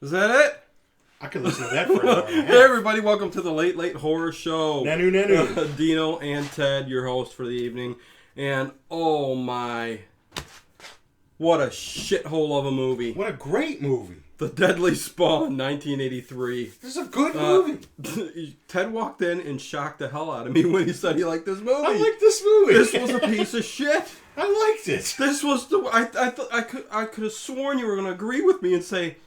Is that it? I could listen to that for an hour and a half. Hey everybody, welcome to the Late Late Horror Show. Nanu. Dino and Ted, your host for the evening. And oh my, what a shithole of a movie. What a great movie. The Deadly Spawn, 1983. This is a good movie. Ted walked in and shocked the hell out of me when he said he liked this movie. I like this movie. This was a piece of shit. I liked it. This was the... I could have sworn you were going to agree with me and say...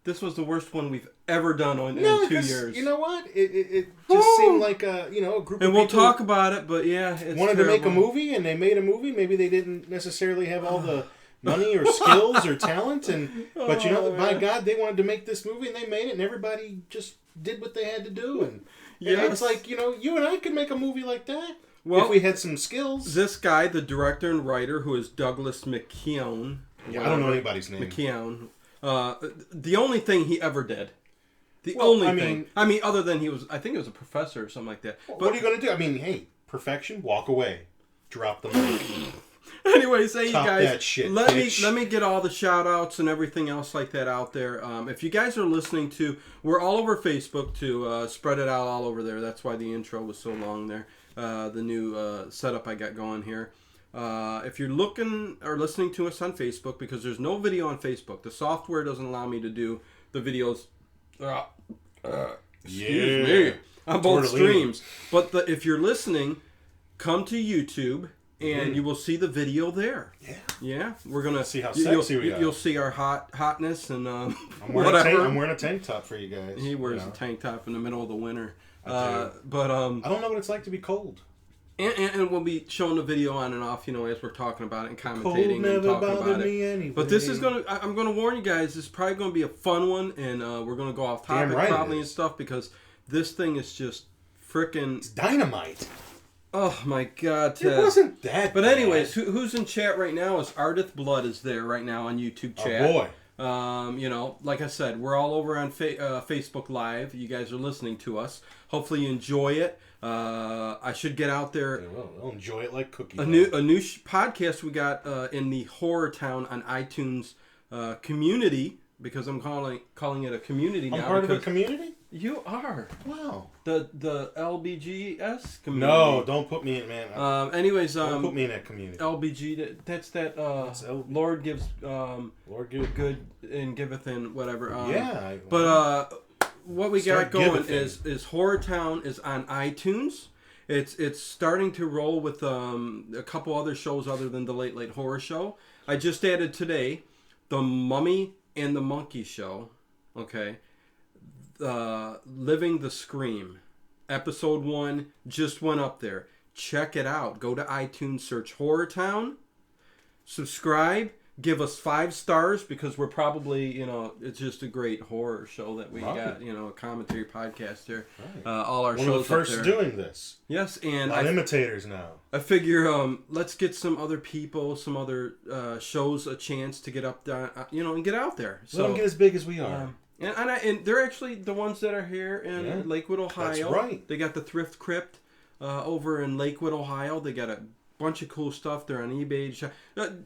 This was the worst one we've ever done in 2 years. You know what? It just seemed like a group of people. And we'll talk about it, but yeah, it's wanted terrible. to make a movie, and they made a movie. Maybe they didn't necessarily have all the money or skills or talent, but by God, they wanted to make this movie, and they made it, and everybody just did what they had to do. And it's like, you and I could make a movie like that if we had some skills. This guy, the director and writer, who is Douglas McKeown. Yeah, I don't know anybody's name. McKeown. The only thing he ever did. Other than I think he was a professor or something like that. But what are you going to do? I mean, hey, perfection, walk away. Drop the mic. Anyway, you guys, that shit, let me get all the shout outs and everything else like that out there. If you guys are listening to, we're all over Facebook to spread it out all over there. That's why the intro was so long there. The new setup I got going here. If you're looking or listening to us on Facebook, because there's no video on Facebook, the software doesn't allow me to do the videos. Excuse me, on both streams. But if you're listening, come to YouTube and you will see the video there. Yeah, we're gonna see how sexy we are. You'll see our hotness and I'm wearing a tank top for you guys. He wears a tank top in the middle of the winter. I don't know what it's like to be cold. And we'll be showing the video on and off, as we're talking about it and commentating Cold never and talking about me it. Anyway. But this is I'm gonna warn you guys, this is probably gonna be a fun one, and we're gonna go off topic probably and stuff, because this thing is just freaking... It's dynamite. Oh my God, Ted. It wasn't that But bad. anyways, who's in chat right now is Ardith Blood is there right now on YouTube chat. Oh boy. Like I said, we're all over on Facebook Live. You guys are listening to us. Hopefully you enjoy it. I should get out there. Yeah, we'll enjoy it like cookies. A new podcast we got in the Horror Town on iTunes community, because I'm calling it a community now. I'm part of a community? You are. Wow. The LBGS community. No, don't put me in, man. Don't put me in that community. LBG, that's that Lord gives good and giveth and whatever. What we got going is Horror Town is on iTunes. It's starting to roll with a couple other shows other than the Late Late Horror Show. I just added today the Mummy and the Monkey Show. Okay. Living the Scream. Episode 1 just went up there. Check it out. Go to iTunes, search Horror Town. Subscribe. Give us 5 stars, because we're probably, it's just a great horror show that we got, a commentary podcast here. Right. All our shows One of the first doing this. Yes, and imitators now. I figure, let's get some other people, some other shows a chance to get up, and get out there. So, let them get as big as we are. And they're actually the ones that are here in Lakewood, Ohio. That's right. They got the Thrift Crypt over in Lakewood, Ohio. They got a bunch of cool stuff. They're on eBay.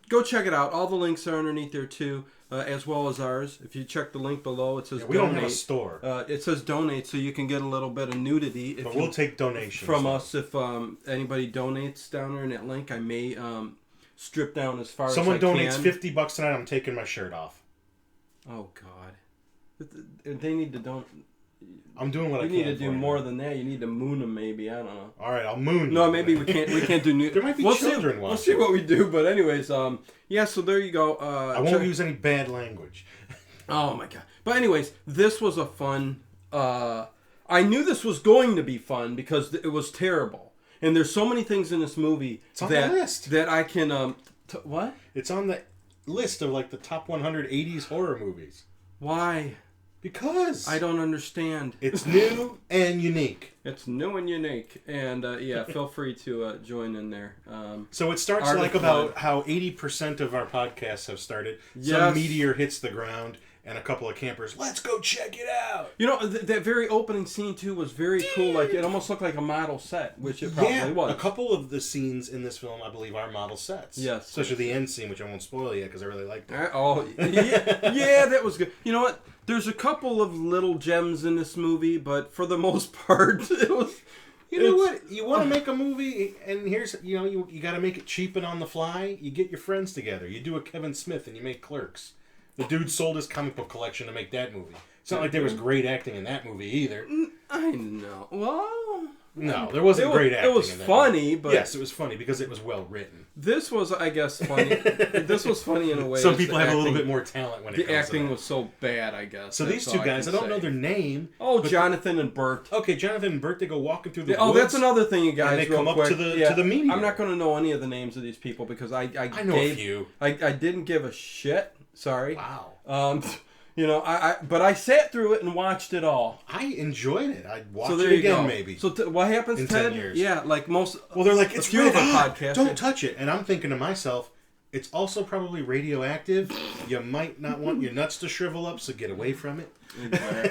Go check it out. All the links are underneath there too, as well as ours. If you check the link below, it says donate. We don't have a store. It says donate, so you can get a little bit of nudity. But we'll take donations from us if anybody donates down there in that link. I may strip down as far as I can. Someone donates $50 tonight. I'm taking my shirt off. Oh God, they need to don't. I'm doing what I can. You need to do more than that. You need to moon them, maybe. I don't know. All right, I'll moon. No, maybe we can't do new. There might be children watching. We'll see what we do. But anyways, yeah. So there you go. I won't use any bad language. Oh my God. But anyways, this was a fun. I knew this was going to be fun because it was terrible. And there's so many things in this movie the list that I can. What? It's on the list of like the top 100 80s horror movies. Why? Because I don't understand. It's new and unique. It's new and unique, and yeah, feel free to join in there. So it starts like about how 80% of our podcasts have started. Yes. Some meteor hits the ground, and a couple of campers, let's go check it out. That very opening scene too was very cool. Like it almost looked like a model set, which it probably was. A couple of the scenes in this film, I believe, are model sets. Yes, especially the end scene, which I won't spoil yet because I really liked it. Yeah, that was good. You know what? There's a couple of little gems in this movie, but for the most part, it was. You know what? You want to make a movie, and here's you got to make it cheap and on the fly. You get your friends together. You do a Kevin Smith, and you make Clerks. The dude sold his comic book collection to make that movie. It's not like there was great acting in that movie either. I know. Well, no, there wasn't great acting. It was funny, but yes, it was funny because it was well written. This was, I guess, funny. This was funny in a way. Some people have a little bit more talent when it comes to the acting was so bad, I guess. So these two guys, I don't know their name. Oh, Jonathan and Bert. Okay, Jonathan and Bert, they go walking through the woods. Oh, that's another thing, you guys. And they come up to the meteor. I'm not going to know any of the names of these people because I know a few. I didn't give a shit. Sorry. Wow. But I sat through it and watched it all. I enjoyed it. I'd watch it again, maybe. So what happens, in Ted? 10 years. Yeah, like most. Well, they're like, it's few of our podcasts. Don't touch it. And I'm thinking to myself, it's also probably radioactive. You might not want your nuts to shrivel up, so get away from it.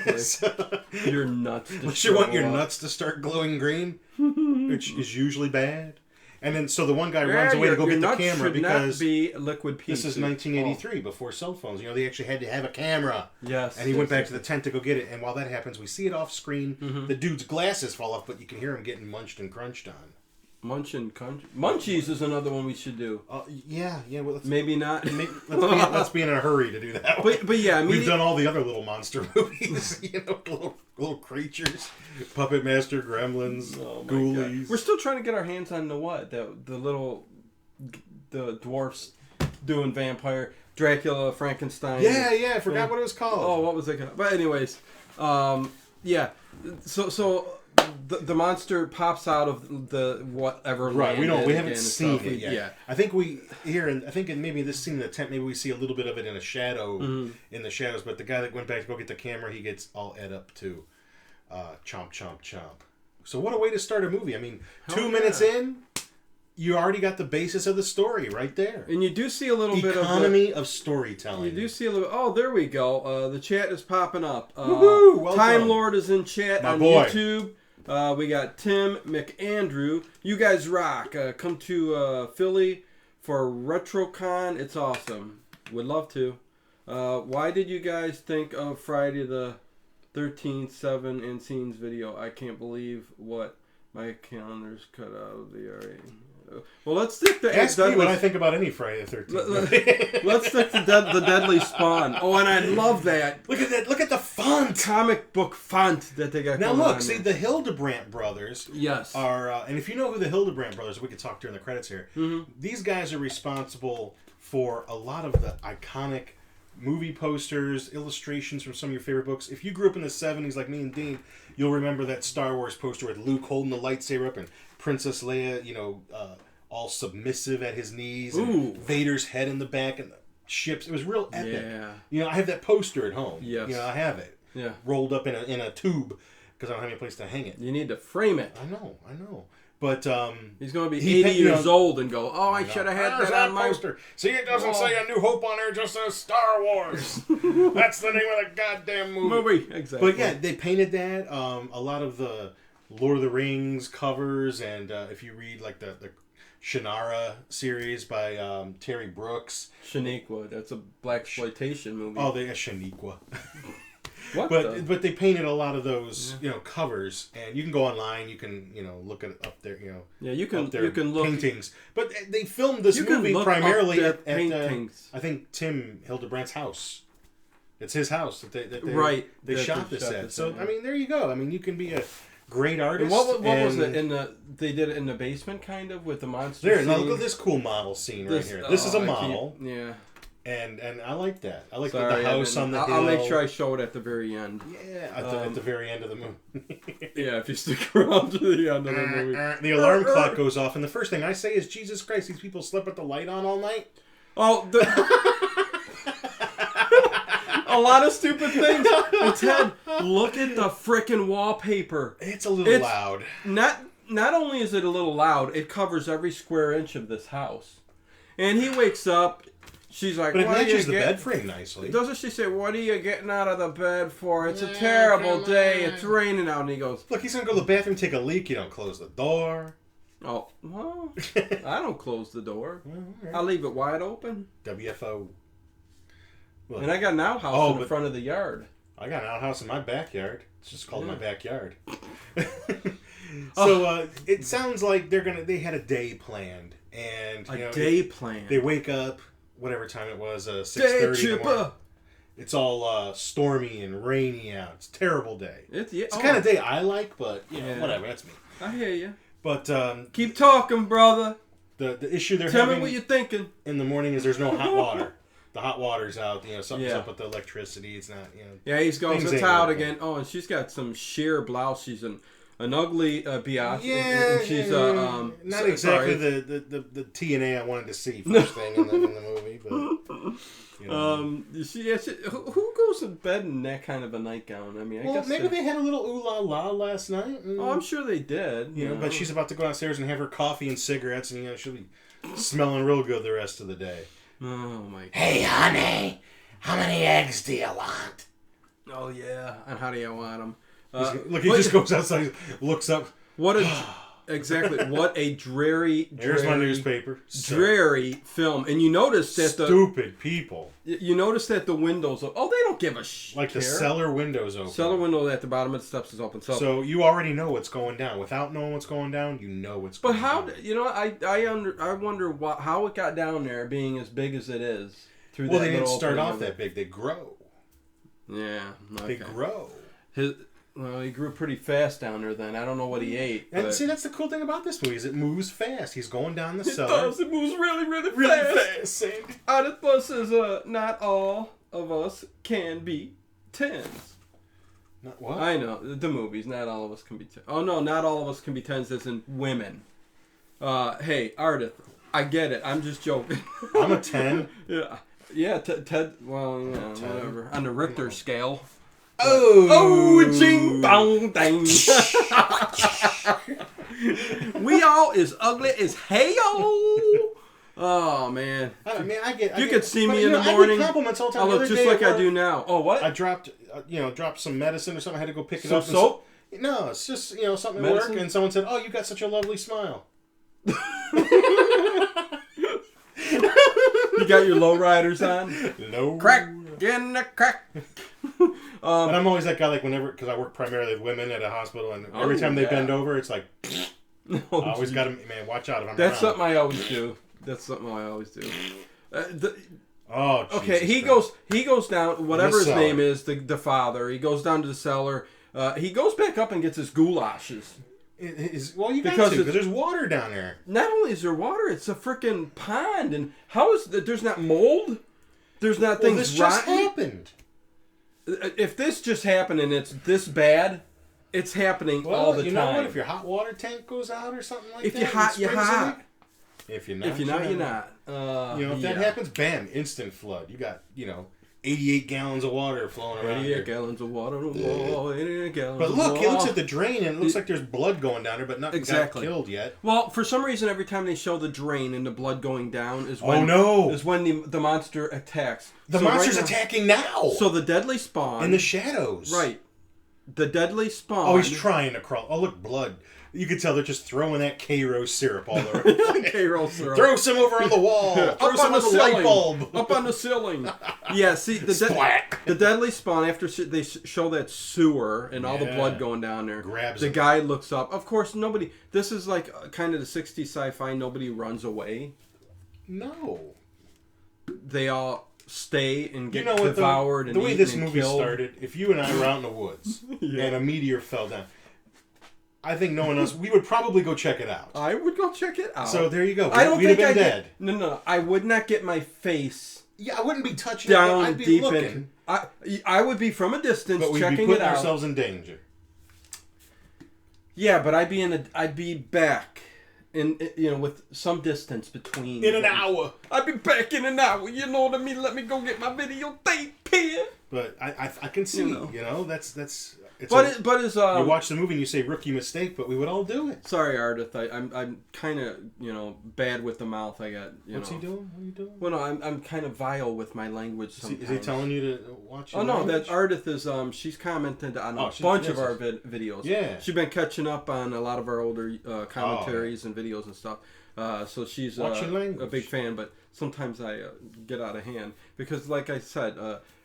Exactly. Your nuts to Unless you want your nuts to start glowing green, which is usually bad. And then, so the one guy runs away to go get the camera because be liquid pieces. This is 1983, before cell phones. They actually had to have a camera. Yes. And he went back to the tent to go get it. And while that happens, we see it off screen. Mm-hmm. The dude's glasses fall off, but you can hear him getting munched and crunched on. Munchies is another one we should do. Yeah. Well, maybe not. Let's be in a hurry to do that one. But yeah, we've done all the other little monster movies. Little creatures, Puppet Master, Gremlins, Ghoulies. God. We're still trying to get our hands on the dwarfs doing vampire Dracula, Frankenstein. Yeah. I forgot what it was called. Oh, what was it called? But anyways, yeah. So. The monster pops out of the whatever. Right, we haven't seen it yet. Yeah. I think maybe this scene in the tent, maybe we see a little bit of it in a shadow, in the shadows. But the guy that went back to go get the camera, he gets all ed up too. Chomp, chomp, chomp. So what a way to start a movie! I mean, 2 minutes in, you already got the basis of the story right there. And you do see a little bit of economy of storytelling. You do see a little. Oh, there we go. The chat is popping up. Woohoo! Well Time done. Lord is in chat on boy. YouTube. We got Tim McAndrew. You guys rock. Come to Philly for RetroCon. It's awesome. Would love to. Why did you guys think of Friday the 13th 7 and scenes video? I can't believe what my calendar's cut out of the area. Well, let's stick to... Ask me what I think about any Friday the 13th. Let's stick to the Deadly Spawn. Oh, and I love that. Look at that. Look at the font. Comic book font that they got now going look, on see, there. the Hildebrandt brothers are... and if you know who the Hildebrandt brothers are, we could talk during the credits here. These guys are responsible for a lot of the iconic movie posters, illustrations from some of your favorite books. If you grew up in the 70s like me and Dean, you'll remember that Star Wars poster with Luke holding the lightsaber up and Princess Leia, all submissive at his knees, and Vader's head in the back, and the ships. It was real epic. Yeah. I have that poster at home. Yes. I have it. Yeah. Rolled up in a tube because I don't have any place to hang it. You need to frame it. I know. But he's going to be 80 years old and go, oh, I should have had that on my poster. See, it doesn't say A New Hope on there, it just says Star Wars. That's the name of the goddamn movie. Exactly. But yeah, they painted that. A lot of the Lord of the Rings covers, and if you read like the Shannara series by Terry Brooks. Shaniqua, that's a blaxploitation movie. Oh, they Shaniqua. What? But they painted a lot look covers, and you can go online. You can look at up there. You can look paintings. But they filmed this movie primarily at paintings. I think Tim Hildebrandt's house. It's his house that they shot this at. So I mean, there you go. I mean, you can be a great artist. And what was it they did it in the basement, kind of, with the monster there, scene? Now look at this cool model scene right here. This is a model. Yeah. And I like that. I like the house on the hill. I'll make sure I show it at the very end. Yeah, at the very end of the movie. Yeah, if you stick around to the end of the movie. The alarm clock goes off, and the first thing I say is, Jesus Christ, these people slept with the light on all night? Oh, a lot of stupid things. And Ted, look at the frickin' wallpaper. It's a little loud. Not only is it a little loud, it covers every square inch of this house. And he wakes up, she's like, but it matches the bed frame nicely. Doesn't she say, what are you getting out of the bed for? It's a terrible day. It's raining out. And he goes, look, he's going to go to the bathroom, take a leak. You don't close the door. Oh, well, I don't close the door. Right. I leave it wide open. WFO. Look. And I got an outhouse in the front of the yard. I got an outhouse in my backyard. It's just called my backyard. So it sounds like they had a day planned, and day planned. They wake up whatever time it was, 6:30. It's all stormy and rainy out. It's a terrible day. It's the kind of day I like, but whatever. That's me. I hear you. But keep talking, brother. The issue they're having. Tell me what you're thinking. In the morning is there's no hot water. The hot water's out. Something's up with the electricity. It's not. Yeah, he's going. It's out again. Oh, and she's got some sheer blouse. She's an ugly biatch. Yeah, and she's not exactly the TNA I wanted to see first thing in the movie, but. Who goes to bed in that kind of a nightgown? I mean, I guess maybe they had a little ooh la la last night. Oh, I'm sure they did. But she's about to go downstairs and have her coffee and cigarettes, and she'll be smelling real good the rest of the day. Oh my God. Hey, honey, how many eggs do you want? Oh yeah, and how do you want them? Look, he just goes outside, looks up. What a Exactly. What a dreary, Here's my newspaper. Dreary film. And you notice that stupid people. You notice that the windows... they don't give a shit. Like the cellar windows open. Cellar window at the bottom of the steps is open. So you already know what's going down. Without knowing what's going down, you know what's going down. But how... I wonder how it got down there being as big as it is. They didn't start off that big. They grow. Yeah. Okay. They grow. He grew pretty fast down there then. I don't know what he ate. And see, that's the cool thing about this movie is it moves fast. He's going down the cellar. It does. It moves really, really fast. Sandy. Oedipus is not all of us can be tens. Not what? I know. The movies. Not all of us can be tens. Oh, no. Not all of us can be tens as in women. Hey, Ardith, I get it. I'm just joking. I'm a 10. Yeah. Yeah, Ted, well, yeah, whatever. On the Richter scale. Jing bong dang. We all is ugly as hell. Oh man! I get. You could see me in the morning. I get compliments all the time. I look just like I do now. Oh, what? I dropped some medicine or something. I had to go pick it up. Soap? No, it's just something at work, and someone said, "Oh, you got such a lovely smile." You got your lowriders on? No. Crack in the crack. And I'm always that guy, like, whenever, because I work primarily with women at a hospital, and every time they bend over, it's like, I always got to, man, watch out if I'm That's something I always do. Okay, Jesus he goes down, whatever his name is, the father, he goes down to the cellar. He goes back up and gets his goulashes. Well, you got to, because there's water down there. Not only is there water, it's a freaking pond. And how is there's not mold? There's not things this rotten? Just happened. If this just happened and it's this bad, it's happening all the time. You know what? If your hot water tank goes out or something like that. If you're hot, you're hot. If you're not, you're not. If that happens, bam, instant flood. You got, 88 gallons of water flowing around. 88 gallons of water on the wall. 88 gallons But look, of he looks at the drain and it looks like there's blood going down there, but nothing got killed yet. Well, for some reason, every time they show the drain and the blood going down is when the monster attacks. The monster's attacking now. So the deadly spawn in the shadows. Right. The deadly spawn. Oh, he's trying to crawl. Oh, look, blood. You can tell they're just throwing that K-Rose syrup all over. K-Rose syrup. Throw some over on the wall. Throw some on the light bulb. Up on the ceiling. Yeah, see, the deadly spawn, after they show that sewer and all the blood going down there, grabs the guy looks up. Of course, this is like kind of the 60s sci-fi, nobody runs away. No. They all stay and get devoured and eaten. The way this movie started, if you and I were out in the woods and a meteor fell down, I think knowing us, we would probably go check it out. I would go check it out. So there you go. We'd have been dead. No. I would not get my face. Yeah, I wouldn't be touching down it. I'd be deep looking. I would be from a distance but we'd checking be putting it out. ourselves in danger. Yeah, but I'd be back in with some distance between. In an hour. I'd be back in an hour. You know what I mean? Let me go get my videotape here. But I can see. That's. You watch the movie and you say rookie mistake, but we would all do it. Sorry, Ardith. I'm kind of bad with the mouth. I got What's he doing? What are you doing? Well, no, I'm kind of vile with my language. Sometimes. Is he telling you to watch? Oh no, that Ardith is she's commented on a bunch of our videos. Yeah, she's been catching up on a lot of our older commentaries and videos and stuff. So she's a big fan, but sometimes I get out of hand because, like I said.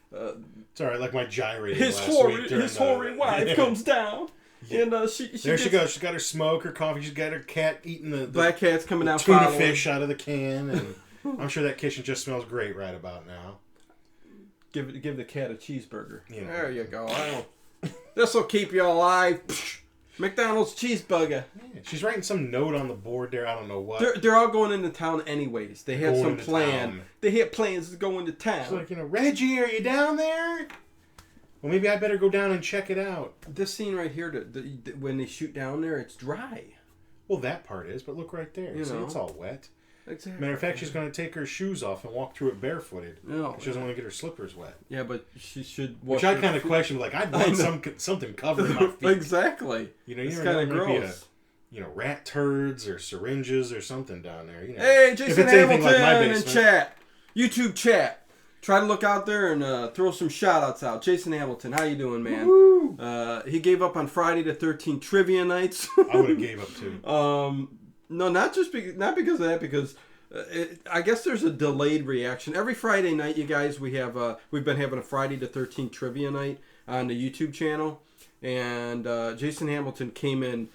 It's all right, like my gyrating his hoary wife comes down, and she goes. She's got her smoke, her coffee. She's got her cat eating the black cat's coming out, tuna fish out of the can, and I'm sure that kitchen just smells great right about now. Give the cat a cheeseburger. There you go. This will keep you alive. McDonald's cheeseburger. Yeah, she's writing some note on the board there. I don't know what. They're all going into town anyways. They had some plan. Town. They had plans to go into town. She's like, Reggie, are you down there? Well, maybe I better go down and check it out. This scene right here, when they shoot down there, it's dry. Well, that part is, but look right there. See, it's all wet. Exactly. Matter of fact, she's going to take her shoes off and walk through it barefooted. No, she doesn't want to get her slippers wet. Yeah, but she should. Which I kind of question, like I'd want something covering my feet. Exactly. It's kind of gross. Rat turds or syringes or something down there. Hey, Jason Hamilton in chat, YouTube chat. Try to look out there and throw some shout-outs out. Jason Hamilton, how you doing, man? Woo! He gave up on Friday the 13th trivia nights. I would have gave up too. No, not because of that. Because I guess there's a delayed reaction. Every Friday night, you guys, we've been having a Friday the 13th trivia night on the YouTube channel, and Jason Hamilton came in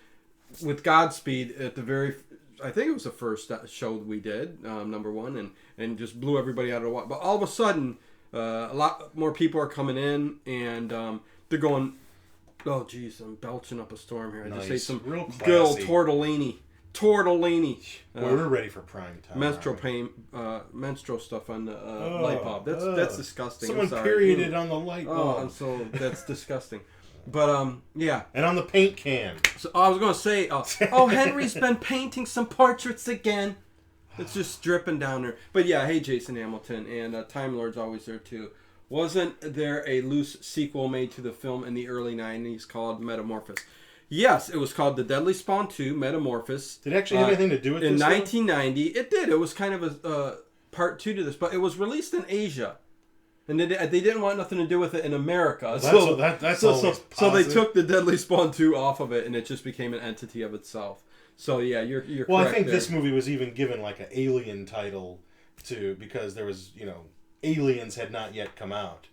with Godspeed at the I think it was the first show we did, number one, and just blew everybody out of the water. But all of a sudden, a lot more people are coming in, and they're going, oh, geez, I'm belching up a storm here. I just ate some real classy. good old tortellini. We're ready for prime time. Menstrual stuff on the light bulb. That's disgusting. Someone perioded on the light bulb. So that's disgusting. But yeah. And on the paint can. So I was gonna say, Henry's been painting some portraits again. It's just dripping down there. But yeah, hey Jason Hamilton, and Time Lord's always there too. Wasn't there a loose sequel made to the film in the early '90s called Metamorphosis? Yes, it was called The Deadly Spawn 2, Metamorphosis. Did it actually have anything to do with this? In 1990, it did. It was kind of a part 2 to this, but it was released in Asia. And they didn't want nothing to do with it in America. So they took The Deadly Spawn 2 off of it, and it just became an entity of itself. So yeah, you're correct. Well, I think there. this movie was even given like an Alien title because there was, Aliens had not yet come out.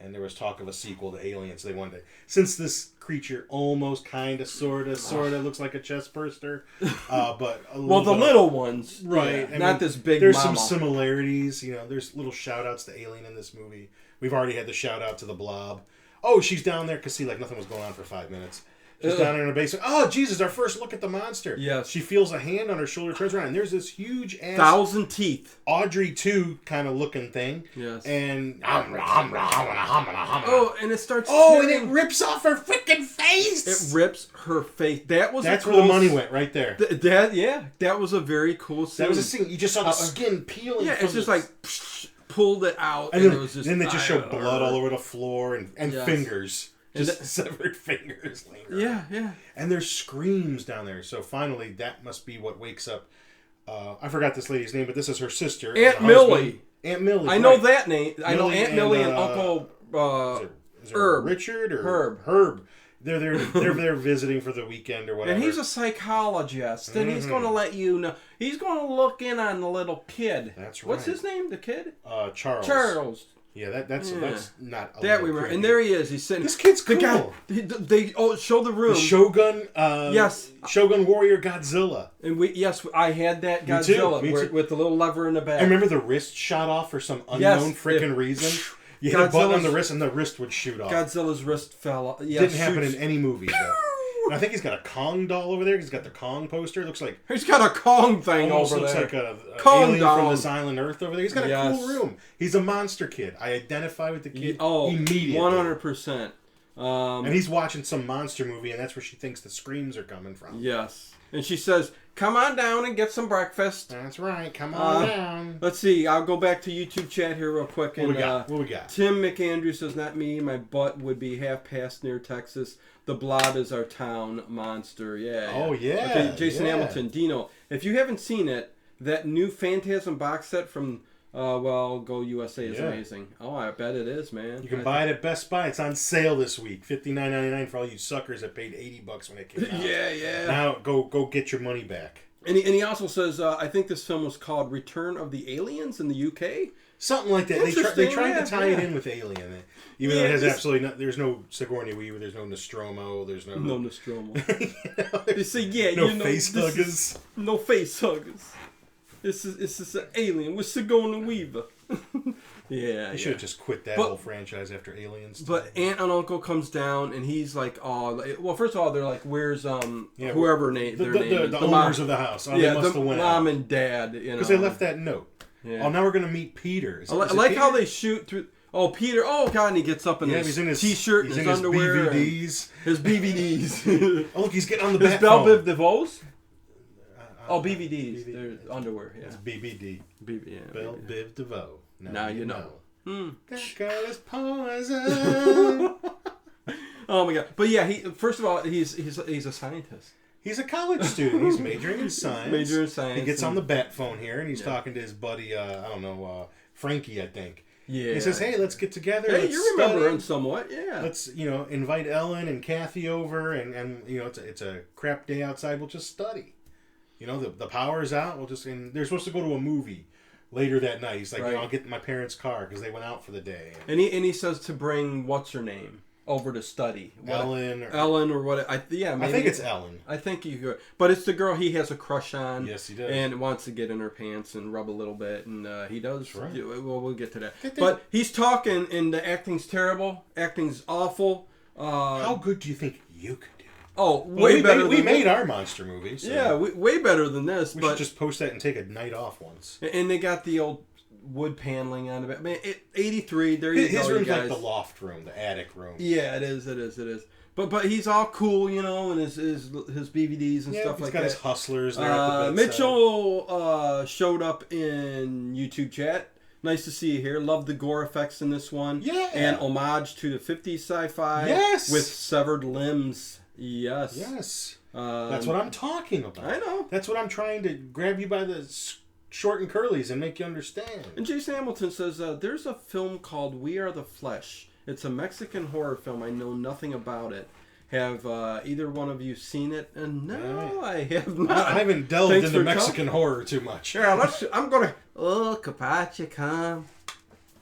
And there was talk of a sequel to Aliens. They wanted to, since this creature almost, kind of, sort of looks like a chest burster, but the little ones, right? Yeah, not this big. There's mama. some similarities. There's little shout outs to Alien in this movie. We've already had the shout out to the Blob. Oh, she's down there because nothing was going on for 5 minutes. She's down there in the basement. Oh, Jesus, our first look at the monster. Yes. She feels a hand on her shoulder, turns around, and there's this huge ass 1,000 teeth. Audrey 2 kind of looking thing. Yes. And and it starts and it rips off her freaking face. It rips her face. That's where the money went right there. That was a very cool scene. That was a scene. You just saw the skin peeling. Yeah, it's just like pulled it out, and then, it was just. Then they just show blood all over the floor and yes. fingers. Just severed fingers lingering. Yeah. And there's screams down there. So finally, that must be what wakes up. I forgot this lady's name, but this is her sister. Aunt Millie. Aunt Millie. I know that name. I know Aunt Millie and Uncle is it Herb. Richard or Herb. They're there visiting for the weekend or whatever. And he's a psychologist, and he's going to let you know. He's going to look in on the little kid. That's right. What's his name? The kid? Charles. Yeah, that's not a that we remember. And there he is. He's sitting. This kid's cool. They show the room. The Shogun. Yes. Shogun Warrior Godzilla. And I had that Godzilla Me too. with the little lever in the back. I remember the wrist shot off for some unknown freaking reason. You hit a button on the wrist and the wrist would shoot off. Godzilla's wrist fell off. Yeah, didn't happen in any movie. I think he's got a Kong doll over there. He's got the Kong poster. It looks like he's got a Kong thing over there. Looks like a Kong alien doll from this island Earth over there. He's got a cool room. He's a monster kid. I identify with the kid immediately. 100%. And he's watching some monster movie, and that's where she thinks the screams are coming from. Yes. And she says, come on down and get some breakfast. That's right. Come on down. Let's see. I'll go back to YouTube chat here real quick. What we got? Tim McAndrew says, not me. My butt would be half past near Texas. The Blob is our town monster. Yeah. Oh, yeah. Okay, Jason Hamilton. Dino, if you haven't seen it, that new Phantasm box set from Go USA is amazing. Oh, I bet it is, man. You can buy it at Best Buy. It's on sale this week. $59.99 for all you suckers that paid $80 when it came out. Yeah. Now go get your money back. And he also says, I think this film was called Return of the Aliens in the UK. Something like that. They tried to tie it in with Alien. Even though it has absolutely no... There's no Sigourney Weaver. There's no Nostromo. There's no... No Nostromo. They say, yeah, no face huggers. No face huggers. This is an alien with Sigourney Weaver. Yeah. They should have just quit that whole franchise after Aliens. But Aunt and Uncle comes down and he's like, oh, well, first of all, they're like, where's whoever their name is. The owners of the house. Oh, they must have went mom out. And dad. Because they left that note. Yeah. Oh, now we're going to meet Peter. I like how they shoot through... Oh, Peter. Oh, God, and he gets up in his T-shirt and his underwear. His BVDs. Oh, look, he's getting on the bat phone. His Belle Biv DeVoe's? BVDs. They're underwear, yeah. It's BBD. Yeah. Belle Biv DeVoe. Now you know. That girl is poison. Oh, my God. But, yeah, first of all, he's a scientist. He's a college student. He's majoring in science. He gets on the bat phone here, and he's talking to his buddy, Frankie, I think. Yeah. He says, "Hey, let's get together. Hey, let's you remember study. him somewhat, yeah. Let's invite Ellen and Kathy over, and it's a crap day outside. We'll just study. The power's out. And they're supposed to go to a movie later that night. He's like, right. I'll get in my parents' car because they went out for the day. And he says to bring what's her name over to study. Ellen or what? Maybe. I think it's Ellen. I think but it's the girl he has a crush on. Yes, he does. And wants to get in her pants and rub a little bit, and he does. Right. We'll get to that. But he's talking, and the acting's terrible. Acting's awful. How good do you think you could do? Oh, way better. We made our monster movie. So yeah, way better than this. We should just post that and take a night off once. And they got the old wood paneling on it. Man, 83. There you go, His room's you guys. like the loft room, the attic room. Yeah, it is. But he's all cool, and his BVDs and stuff like that. He's got his hustlers there at the bedside. Mitchell showed up in YouTube chat. Nice to see you here. Love the gore effects in this one. Yeah. And homage to the 50s sci-fi. Yes. With severed limbs. Yes. Yes. That's what I'm talking about. I know. That's what I'm trying to grab you by the short and curlies and make you understand. And Jason Hamilton says, there's a film called We Are the Flesh. It's a Mexican horror film. I know nothing about it. Have either one of you seen it? No, I have not. I haven't delved into Mexican horror too much. Yeah, I'm going to... Oh, Capache, come.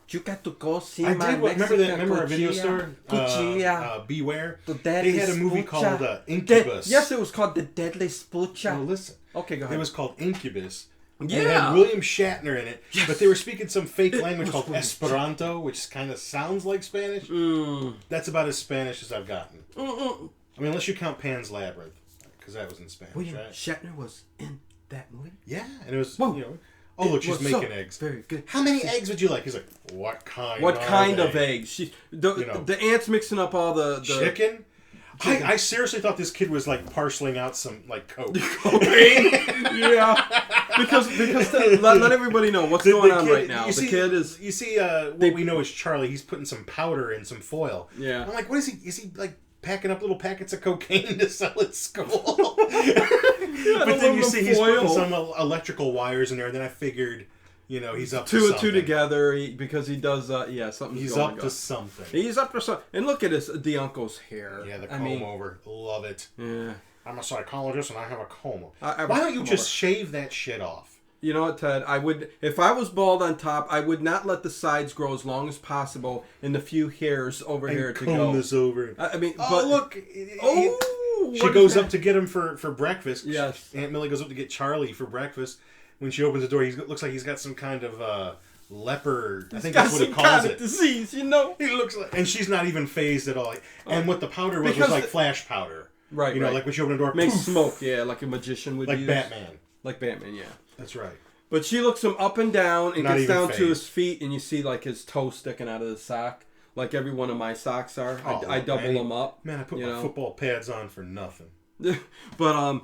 You got to go see I my did. Remember our video store? Beware. They had a movie called Incubus. Yes, it was called The Deadly Spucha. Oh, listen. Okay, go ahead. It was called Incubus. Yeah. It had William Shatner in it, but they were speaking some fake language called Esperanto, which kind of sounds like Spanish. That's about as Spanish as I've gotten. I mean, unless you count Pan's Labyrinth, because that was in Spanish, William right? Shatner was in that movie? Yeah, and it was, Whoa. oh, look, she's making eggs. Very good. How many eggs would you like? He's like, what kind of eggs? The aunt's mixing up all the... Chicken? I seriously thought this kid was like parceling out some like coke. Yeah, because let everybody know what's going on right now. The kid is. You see, what we know is Charlie. He's putting some powder in some foil. Yeah. I'm like, what is he? Is he like packing up little packets of cocaine to sell at school? But then you see he's putting some electrical wires in there. And then I figured, he's up to two something. and two together because he does. Something. He's up to something. He's up to something. And look at the uncle's hair. Yeah, the comb over. Love it. Yeah. I'm a psychologist and I have a comb. Why don't you just shave that shit off? You know what, Ted? I would, if I was bald on top, I would not let the sides grow as long as possible and the few hairs over here to go. Comb this over. I mean, look. She goes up to get him for breakfast. Yes. Aunt Millie goes up to get Charlie for breakfast. When she opens the door, he looks like he's got some kind of leopard. I think that's what he calls it. Disease, He looks like, and she's not even phased at all. And what the powder was like flash powder. Right. Like when she opened the door, makes poof, smoke. Yeah, like a magician would like use. Like Batman. Yeah. That's right. But she looks him up and down and gets down phased to his feet, and you see like his toe sticking out of the sock, like every one of my socks are. I double them up. Man, I put my football pads on for nothing. But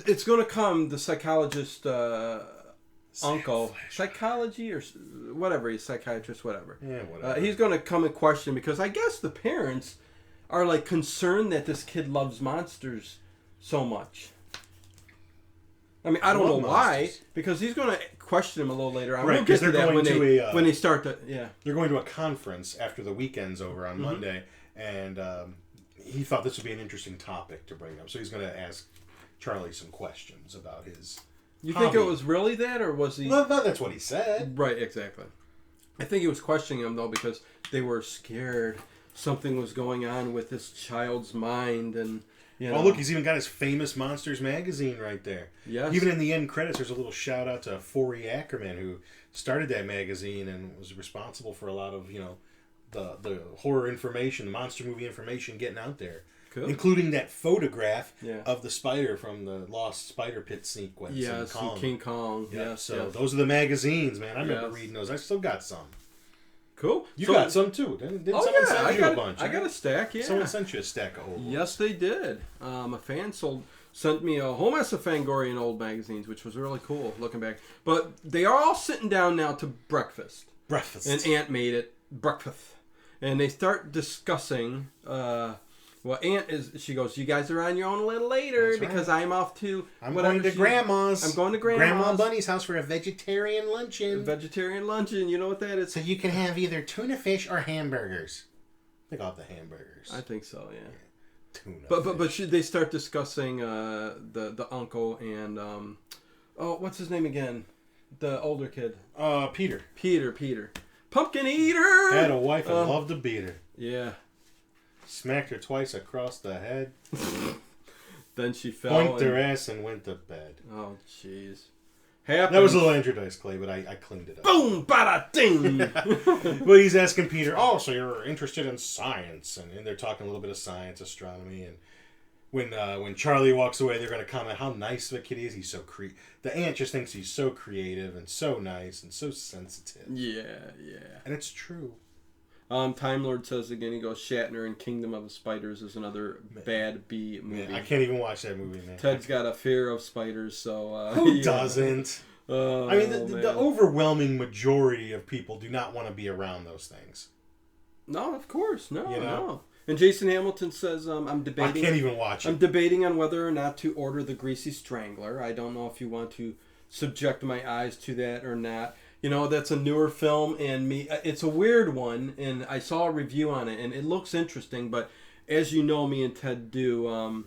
it's going to come. The psychologist uncle, psychology or whatever, he's psychiatrist, whatever. Yeah, whatever. He's going to come and question because I guess the parents are like concerned that this kid loves monsters so much. I mean, I don't know why, because he's going to question him a little later on. Right, because they're going when they start to, They're going to a conference after the weekend's over on Monday, and he thought this would be an interesting topic to bring up. So he's going to ask Charlie some questions about his You hobby. think it was really that, or was he... Well, that's what he said. Right, exactly. I think he was questioning him, though, because they were scared something was going on with this child's mind, and... Oh, look, he's even got his famous Monsters magazine right there. Yes. Even in the end credits, there's a little shout out to Forey Ackerman, who started that magazine and was responsible for a lot of, the horror information, the monster movie information getting out there. Cool. Including that photograph of the spider from the Lost Spider Pit sequence. Yes, King Kong. Yes, so those are the magazines, man. I remember reading those. I still got some. Cool. You got some too. Didn't someone send you a bunch? I got a stack, yeah. Someone sent you a stack of old ones. Yes, they did. A fan sent me a whole mess of Fangorian old magazines, which was really cool looking back. But they are all sitting down now to breakfast. Breakfast. And Aunt made it breakfast. And they start discussing Well, she goes, you guys are on your own a little later because I'm off to... I'm going to Grandma's. I'm going to Grandma's. Grandma Bunny's house for a vegetarian luncheon. You know what that is? So you can have either tuna fish or hamburgers. I think I'll have the hamburgers. I think so, yeah. Tuna but they start discussing the uncle and... what's his name again? The older kid. Peter. Peter. Pumpkin eater! Had a wife and loved to beat her. Yeah. Smacked her twice across the head. Then she fell. Boinked her ass and went to bed. Oh, jeez. That was a little Andrew Dice Clay, but I cleaned it up. Boom! Bada ding! But he's asking Peter, so you're interested in science. And they're talking a little bit of science, astronomy. And when Charlie walks away, they're going to comment how nice of a kid he is. He's so the aunt just thinks he's so creative and so nice and so sensitive. Yeah. And it's true. Time Lord says again, he goes, Shatner in Kingdom of the Spiders is another bad B movie. Man, I can't even watch that movie, man. Ted's got a fear of spiders, so... Who doesn't? I mean, the overwhelming majority of people do not want to be around those things. No, of course. No. And Jason Hamilton says, I'm debating... I can't even watch it. I'm debating on whether or not to order The Greasy Strangler. I don't know if you want to subject my eyes to that or not. That's a newer film, and it's a weird one, and I saw a review on it, and it looks interesting, but as you know, me and Ted don't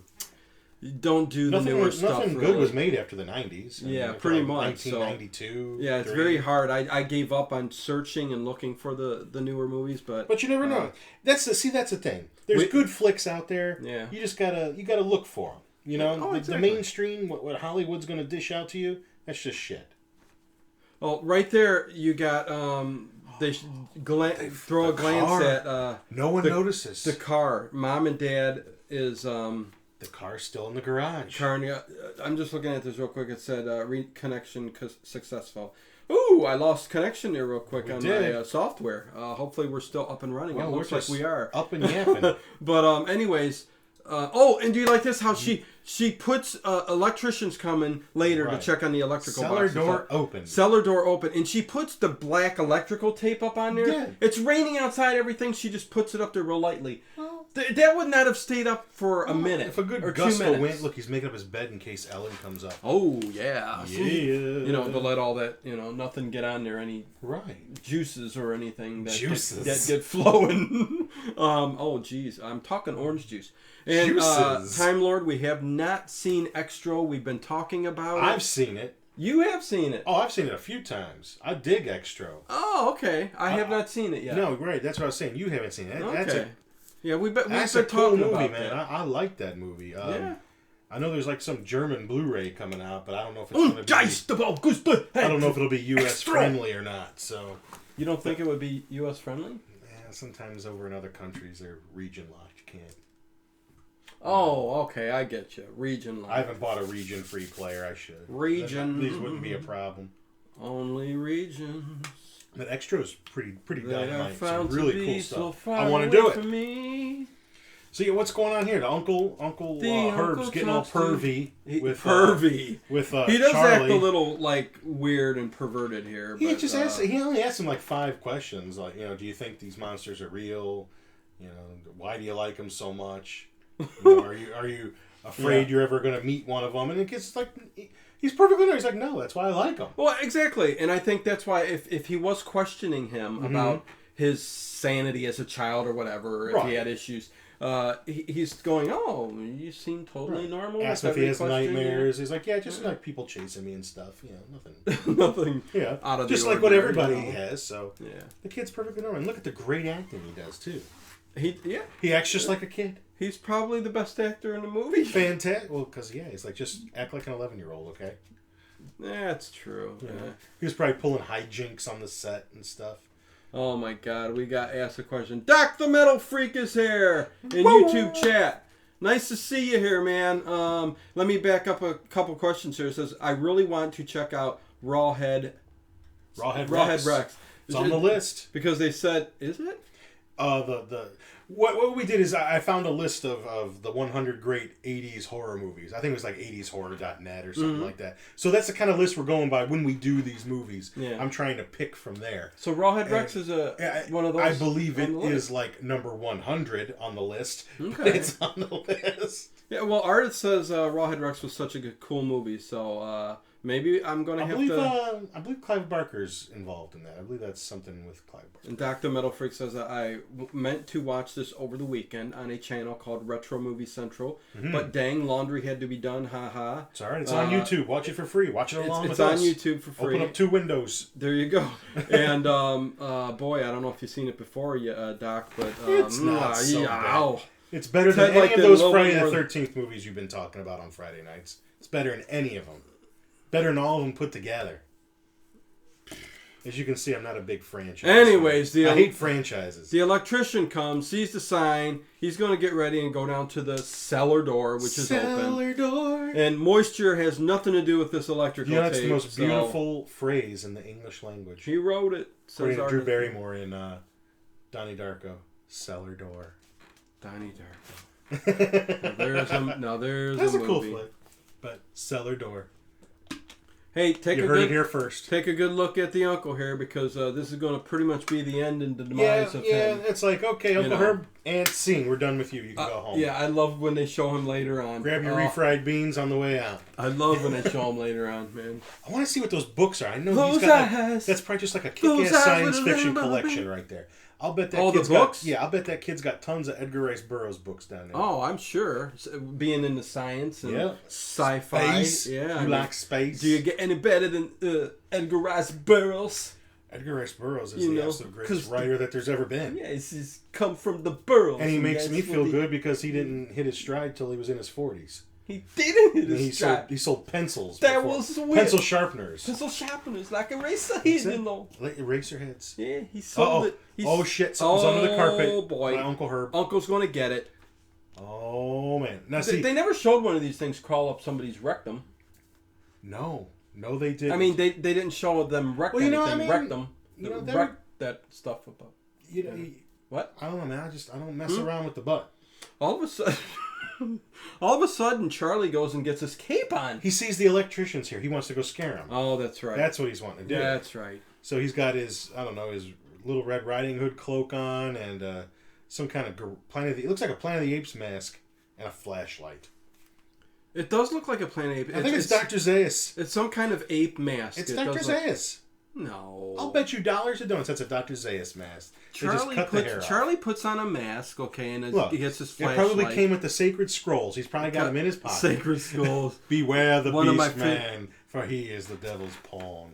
do the newer stuff. Nothing good was made after the 90s. Pretty much. 1992. So, it's very hard. I gave up on searching and looking for the newer movies, but you never know. That's the thing. There's good flicks out there. Yeah. You just gotta look for them. Exactly. The mainstream, what Hollywood's gonna dish out to you, that's just shit. Well, right there you got they throw a glance at no one notices the car. Mom and Dad is the car's still in the garage. I'm just looking at this real quick. It said reconnection successful. Ooh, I lost connection there real quick on my software. Hopefully we're still up and running. It looks like we are up and yapping. But anyways, and do you like this? How she puts electricians coming later to check on the electrical boxes. Cellar door open. And she puts the black electrical tape up on there. Yeah. It's raining outside, everything. She just puts it up there real lightly. That would not have stayed up for a minute. If a good gust of wind, look, he's making up his bed in case Ellen comes up. Oh, yeah. Yeah. To let all that, nothing get on there, any juices or anything that get flowing. Geez. I'm talking orange juice. And Time Lord, we have not seen Extra. We've been talking about it. I've seen it. You have seen it. Oh, I've seen it a few times. I dig Extra. Oh, okay. I have not seen it yet. No, right. That's what I was saying. You haven't seen it. Okay. We've been cool talking movie, about man. that. I like that movie. Yeah. I know there's like some German Blu-ray coming out, but I don't know if it's going to be... I don't know if it'll be U.S. friendly or not. So you don't think it would be U.S. friendly? Yeah, sometimes over in other countries they're region locked. You can't. Oh, okay, I get you. Region locked. I haven't bought a region-free player. I should. These wouldn't be a problem. Only regions. That Extra is pretty dynamite. Some really cool stuff. I want to do it. Me. So what's going on here? The Uncle Herb's getting all pervy with pervy. He does Charlie. Act a little like weird and perverted here. He only asked him like 5 questions, like do you think these monsters are real? Why do you like them so much? Are you afraid you're ever going to meet one of them? And it gets like. He's perfectly normal. He's like, no, that's why I like him. Well, exactly. And I think that's why if he was questioning him about his sanity as a child or whatever, if he had issues, he's going, you seem totally normal. Ask him if he has nightmares. He's like, just like people chasing me and stuff. Nothing. Nothing out of just the like what everybody has. So the kid's perfectly normal. And look at the great acting he does, too. He acts just like a kid. He's probably the best actor in the movie. Fantastic. Well, because, he's like, just act like an 11-year-old, okay? That's true. Yeah. He was probably pulling hijinks on the set and stuff. Oh, my God. We got asked a question. Doc the Metal Freak is here in YouTube chat. Nice to see you here, man. Let me back up a couple questions here. It says, I really want to check out Rawhead Rex. Rex. It's on the list. Because they said, is it? What we did is I found a list of the 100 great 80s horror movies. I think it was like 80shorror.net or something like that. So that's the kind of list we're going by when we do these movies. Yeah. I'm trying to pick from there. So Rawhead Rex is one of those. I believe it is like number 100 on the list. Okay. It's on the list. Yeah, well, Art says Rawhead Rex was such a cool movie, so maybe I'm going to have to... I believe Clive Barker's involved in that. I believe that's something with Clive Barker. And Dr. Metal Freak says that I meant to watch this over the weekend on a channel called Retro Movie Central, but dang, laundry had to be done, haha. It's alright, it's on YouTube. Watch it for free. Watch it along with It's us. on YouTube for free. Open up 2 windows. There you go. And, boy, I don't know if you've seen it before, Doc, but... it's not so bad. Ow. It's better than any of those Friday the 13th movies you've been talking about on Friday nights. It's better than any of them. Better than all of them put together. As you can see, I'm not a big franchise. Anyways, I hate franchises. The electrician comes, sees the sign. He's going to get ready and go down to the cellar door, which is open. Cellar door. And moisture has nothing to do with this electrical tape. That's the most beautiful phrase in the English language. He wrote it. Says Drew Barrymore in Donnie Darko. Cellar door. Donnie Darko. There's That's a cool movie. flick. But cellar door. Hey, you heard it here first. Take a good look at the uncle here, because this is going to pretty much be the end and the demise of him. Yeah, it's like, okay, Uncle Herb, and scene. We're done with you. You can go home. Yeah, I love when they show him later on. Grab your refried beans on the way out. I love when they show him later on, man. I want to see what those books are. I know he's got that's probably just like a kick-ass science fiction collection right there. I'll bet that kid's the books? I'll bet that kid's got tons of Edgar Rice Burroughs books down there. Oh, I'm sure. Being into science and sci-fi. Space. Yeah. You like space. Do you get any better than Edgar Rice Burroughs? Edgar Rice Burroughs is the absolute greatest writer that there's ever been. Yeah, he's come from the Burroughs. And he makes me feel good because he didn't hit his stride till he was in his 40s. He didn't hit his stride. He sold pencils. That was weird. Pencil sharpeners. Pencil sharpeners, like eraser heads, you know. Like eraser heads. Yeah, he sold it. Oh shit, something's under the carpet. Oh boy. My Uncle Herb. Uncle's going to get it. Oh man. Now they never showed one of these things crawl up somebody's rectum. No, they didn't. I mean, they didn't show them wreck anything. Rectum. Wreck that stuff about. What? I don't know, man. I don't mess around with the butt. All of a sudden, Charlie goes and gets his cape on. He sees the electricians here. He wants to go scare them. Oh, that's right. That's what he's wanting to do. That's right. So he's got his, his Little Red Riding Hood cloak on and some kind of it looks like a Planet of the Apes mask and a flashlight. It does look like a Planet of the Apes. I think it's Dr. Zaius. It's some kind of ape mask. It's Dr. Zaius. No. I'll bet you dollars to donuts that's a Dr. Zaius mask. Charlie puts on a mask, okay, and he gets his flashlight. It probably came with the sacred scrolls. He's probably got them in his pocket. Sacred scrolls. Beware the beast man, for he is the devil's pawn.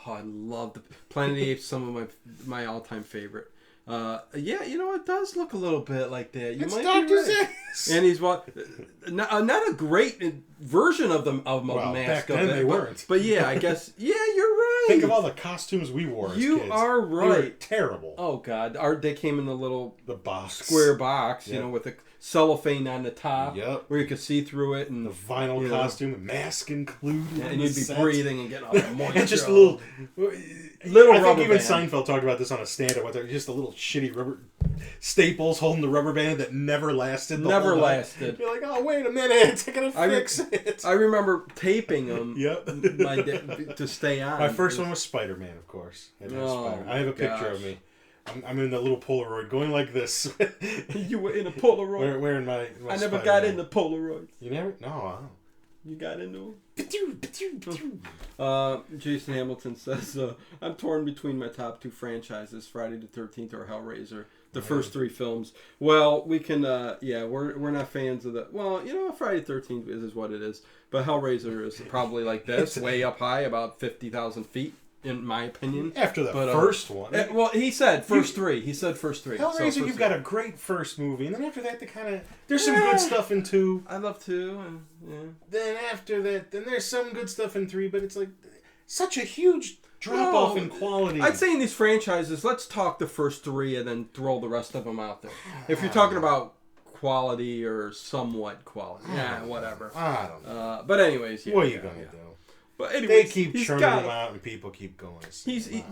Oh, I love the Planet of the Apes. Some of my all-time favorite. It does look a little bit like that. It's Dr. Zaius. And he's not a great version of the mask. Back then they weren't. But yeah, I guess. Yeah, you're right. Think of all the costumes we wore as kids. You are right. They were terrible. Oh God, they came in the box, square box, with the cellophane on the top, where you could see through it, and the vinyl costume, mask included, and you'd be breathing and getting all the moisture. And just a little. I think even Seinfeld talked about this on a stand-up. With just a little shitty rubber staples holding the rubber band that never lasted. Never lasted. You're like, oh wait a minute, I gotta fix it. I remember taping them. To stay on. My first one was Spider-Man, of course. I have a picture of me. I'm in the little Polaroid, going like this. You were in a Polaroid. Wearing my I never got into Polaroids. You never? No. You got into them? Jason Hamilton says, I'm torn between my top 2 franchises, Friday the 13th or Hellraiser. The first 3 films. Well, we can, we're not fans of the... Well, Friday the 13th is what it is. But Hellraiser is probably like this, way up high, about 50,000 feet. In my opinion. After the first one. He said first 3. He said first 3. Hellraiser, you've got a great first movie. And then after that, there's some good stuff in 2. I love 2. Then after that, there's some good stuff in 3. But it's like such a huge drop-off in quality. I'd say in these franchises, let's talk the first 3 and then throw the rest of them out there. If you're talking about quality or somewhat quality. Whatever. I don't know. But anyways. What are you going to do? But They anyways, keep churning them out, and people keep going.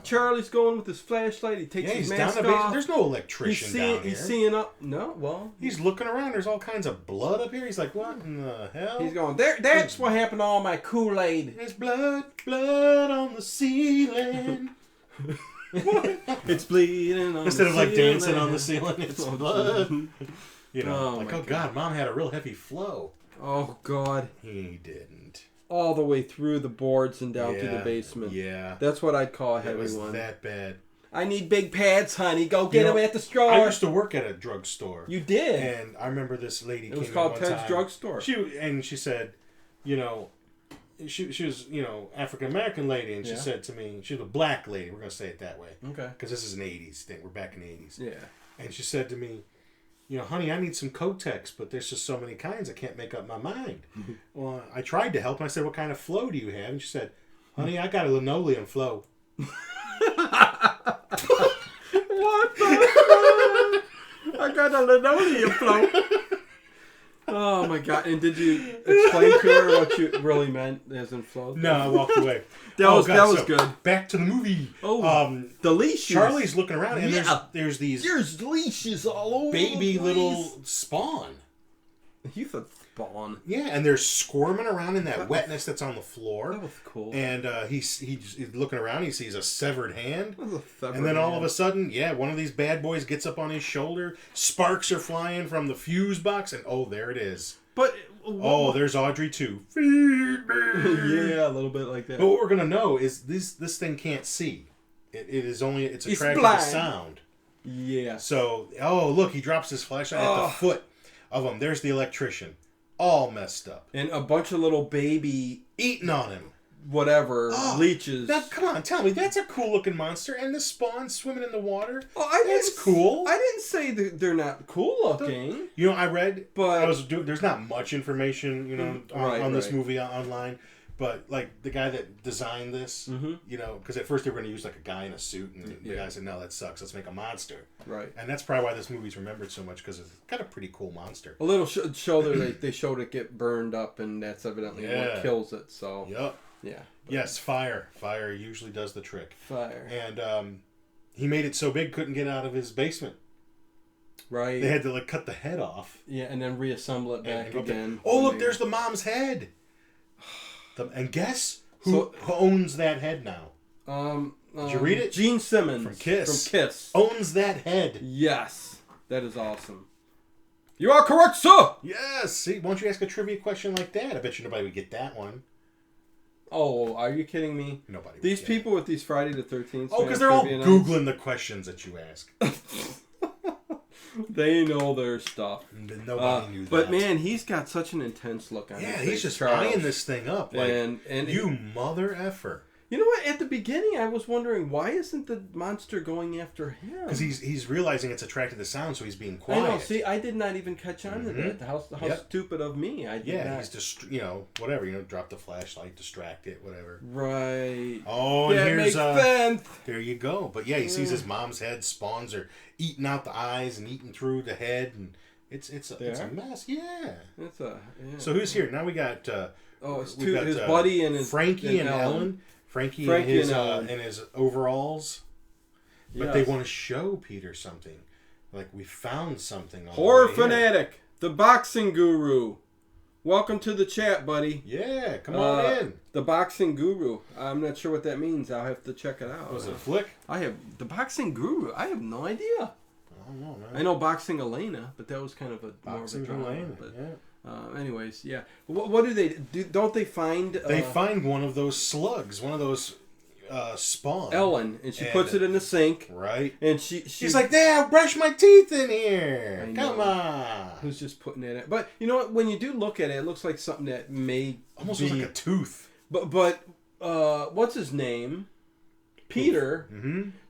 Charlie's going with his flashlight. He takes his mask off. There's no electrician down here. He's seeing up. No, well, he's looking around. There's all kinds of blood up here. He's like, what in the hell? He's going, that's what happened to all my Kool-Aid. There's blood on the ceiling. It's bleeding on Instead the of like ceiling. dancing on the ceiling, it's blood. You know, oh God, Mom had a real heavy flow. Oh, God. He didn't. All the way through the boards and down through the basement. Yeah. That's what I'd call a heavy one. It was that bad. I need big pads, honey. Go get them at the store. I used to work at a drugstore. You did? And I remember this lady came in one time. It was called Ted's Drugstore. She said, you know, she was, you know, African-American lady, and she said to me, she was a black lady, we're going to say it that way. Okay. Because this is an 80s thing. We're back in the 80s. Yeah. And she said to me, you know, honey, I need some Kotex, but there's just so many kinds, I can't make up my mind. Well, I tried to help, and I said, what kind of flow do you have? And she said, honey, I got a linoleum flow. What the fuck? I got a linoleum flow. Oh my God! And did you explain to her what you really meant as in flow? No, I walked away. that was good. Back to the movie. Oh, the leashes. Charlie's looking around, and there's leashes all over. Baby little Spawn. You thought Spawn? Yeah, and they're squirming around in that wetness that's on the floor. That was cool. And he's looking around. He sees a severed hand. And then all of a sudden, one of these bad boys gets up on his shoulder. Sparks are flying from the fuse box, and there it is. But there's Audrey too. Yeah, a little bit like that. But what we're gonna know is this thing can't see. It's attracted to sound. Yeah. So look, he drops his flashlight at the foot of him. There's the electrician. All messed up. And a bunch of little baby... eating on him. Whatever. Leeches. Now, come on, tell me. That's a cool looking monster. And the Spawn swimming in the water. That's cool. I didn't say they're not cool looking. You know, I read... But there's not much information, you know, on this movie online. But, like, the guy that designed this, you know, because at first they were going to use, like, a guy in a suit, and the guy said, no, that sucks, let's make a monster. Right. And that's probably why this movie's remembered so much, because it's got a pretty cool monster. A little show that they showed it get burned up, and that's evidently what kills it, so... Yep. Yeah. Yes, fire. Fire usually does the trick. Fire. And he made it so big, couldn't get out of his basement. Right. They had to, like, cut the head off. Yeah, and then reassemble it back again. Oh, look, there's the mom's head. And guess who owns that head now? Did you read it? Gene Simmons from Kiss. Owns that head. Yes, that is awesome. You are correct, sir. Yes. See, why don't you ask a trivia question like that? I bet you nobody would get that one. Oh, are you kidding me? Nobody. These people with these Friday the 13th. Oh, because they're all Googling the questions that you ask. They know their stuff. Nobody knew that. But man, he's got such an intense look on his face. Yeah, he's just eyeing this thing up. Like, and you mother effer. You know what? At the beginning, I was wondering, why isn't the monster going after him? Because he's realizing it's attracted to sound, so he's being quiet. I know. See, I did not even catch on to that. How stupid of me. I did not. He's just, whatever. Drop the flashlight, distract it, whatever. Right. Oh, and here's... sense. There you go. But yeah, he sees his mom's head. Spawns are eating out the eyes and eating through the head. And it's a mess. Yeah. So who's here? Now we got... it's his buddy and his... Frankie and Ellen. Frankie and his overalls. But they want to show Peter something. Like, we found something. Horror Fanatic, the boxing guru. Welcome to the chat, buddy. Yeah, come on in. The boxing guru. I'm not sure what that means. I'll have to check it out. Was it a flick? The boxing guru. I have no idea. I don't know, man. I know Boxing Elena, but that was kind of Boxing Elena, yeah. Anyways, yeah. What do they do? Don't they find... They find one of those slugs, one of those spawn. Ellen, and she puts it in the sink. Right. And she's like, "Dad, brush my teeth in here. Come on." Who's just putting it in? But you know what? When you do look at it, it looks like something that may almost looks like a tooth. But what's his name? Peter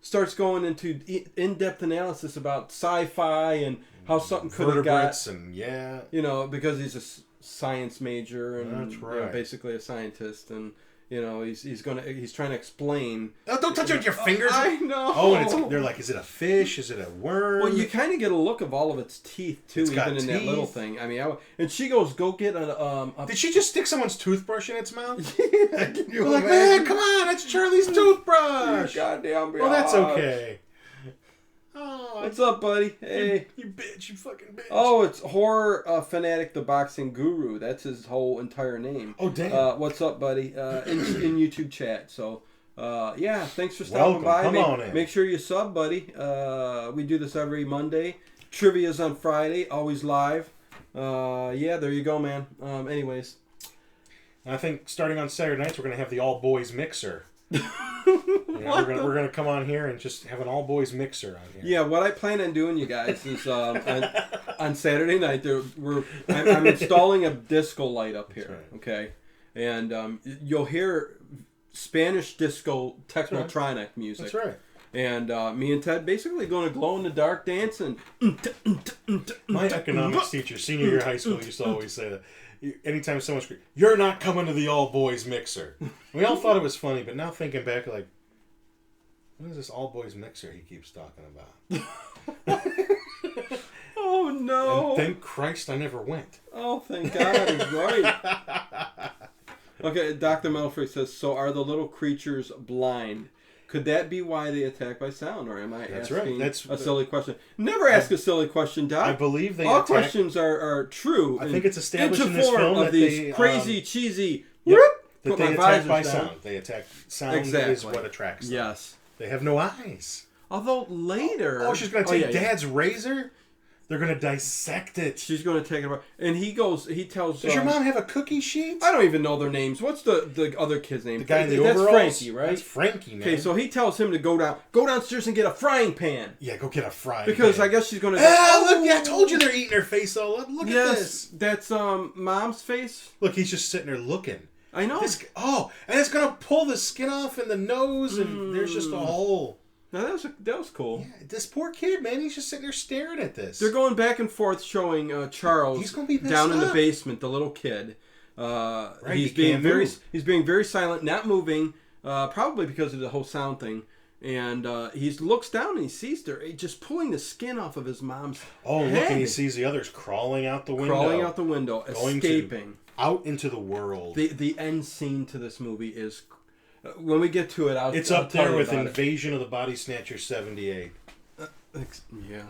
starts going into in-depth analysis about sci-fi and how something could have got, and because he's a science major and that's right. basically a scientist, and You know, he's trying to explain. Oh, don't touch it with your fingers. I know. Oh, and they're like, is it a fish? Is it a worm? Well, you kind of get a look of all of its teeth too, even in that little thing. I mean, and she goes, "Go get a." Did she just stick someone's toothbrush in its mouth? Yeah. You're like, man, come on, that's Charlie's toothbrush. Goddamn. Well, that's okay. Oh, what's up, buddy? Hey, you bitch, you fucking bitch. Oh, it's Horror Fanatic, the Boxing Guru. That's his whole entire name. Oh, damn. What's up, buddy? In YouTube chat. So, yeah, thanks for stopping by. Come on in. Make sure you sub, buddy. We do this every Monday. Trivia's on Friday, always live. Yeah, there you go, man. Anyways. I think starting on Saturday nights, we're going to have the all-boys mixer. We're gonna come on here and just have an all boys mixer on here. Yeah, what I plan on doing, you guys, is on Saturday night I'm installing a disco light up here. Right. Okay, and you'll hear Spanish disco technotronic music. That's right. And me and Ted basically going to glow in the dark dancing. My economics teacher, senior year of high school, used to always say that. Anytime someone screams, "You're not coming to the all boys mixer." We all thought it was funny, but now thinking back, like, what is this all boys mixer he keeps talking about? Oh no! And thank Christ I never went. Oh, thank God, he's right. Okay, Dr. Melfrey says, so are the little creatures blind? Could that be why they attack by sound, or am I asking a silly question? Never ask a silly question, Doc. I believe all questions are true. I think it's established in this film that these crazy, cheesy. Yep, that they attack by sound. They attack sound is what attracts them. Yes, they have no eyes. Although later, she's going to take Dad's razor. They're going to dissect it. She's going to take it apart. And he tells... Does your mom have a cookie sheet? I don't even know their names. What's the other kid's name? The guy in the overalls? That's Frankie, right? That's Frankie, man. Okay, so he tells him to go downstairs and get a frying pan. Yeah, go get a frying pan. Because I guess she's going to... look, I told you they're eating her face all up. Look at this. That's Mom's face. Look, he's just sitting there looking. I know. And it's going to pull the skin off in the nose, and there's just a hole. Now that was cool. Yeah, this poor kid, man, he's just sitting there staring at this. They're going back and forth showing Charles he's gonna be down in the basement, the little kid. Right, he's being very silent, not moving, probably because of the whole sound thing. And he looks down and he sees her just pulling the skin off of his mom's head. Look, and he sees the others crawling out the window. Escaping. Out into the world. The end scene to this movie is... when we get to it, it's up there with Invasion of the Body Snatchers 78. Yeah.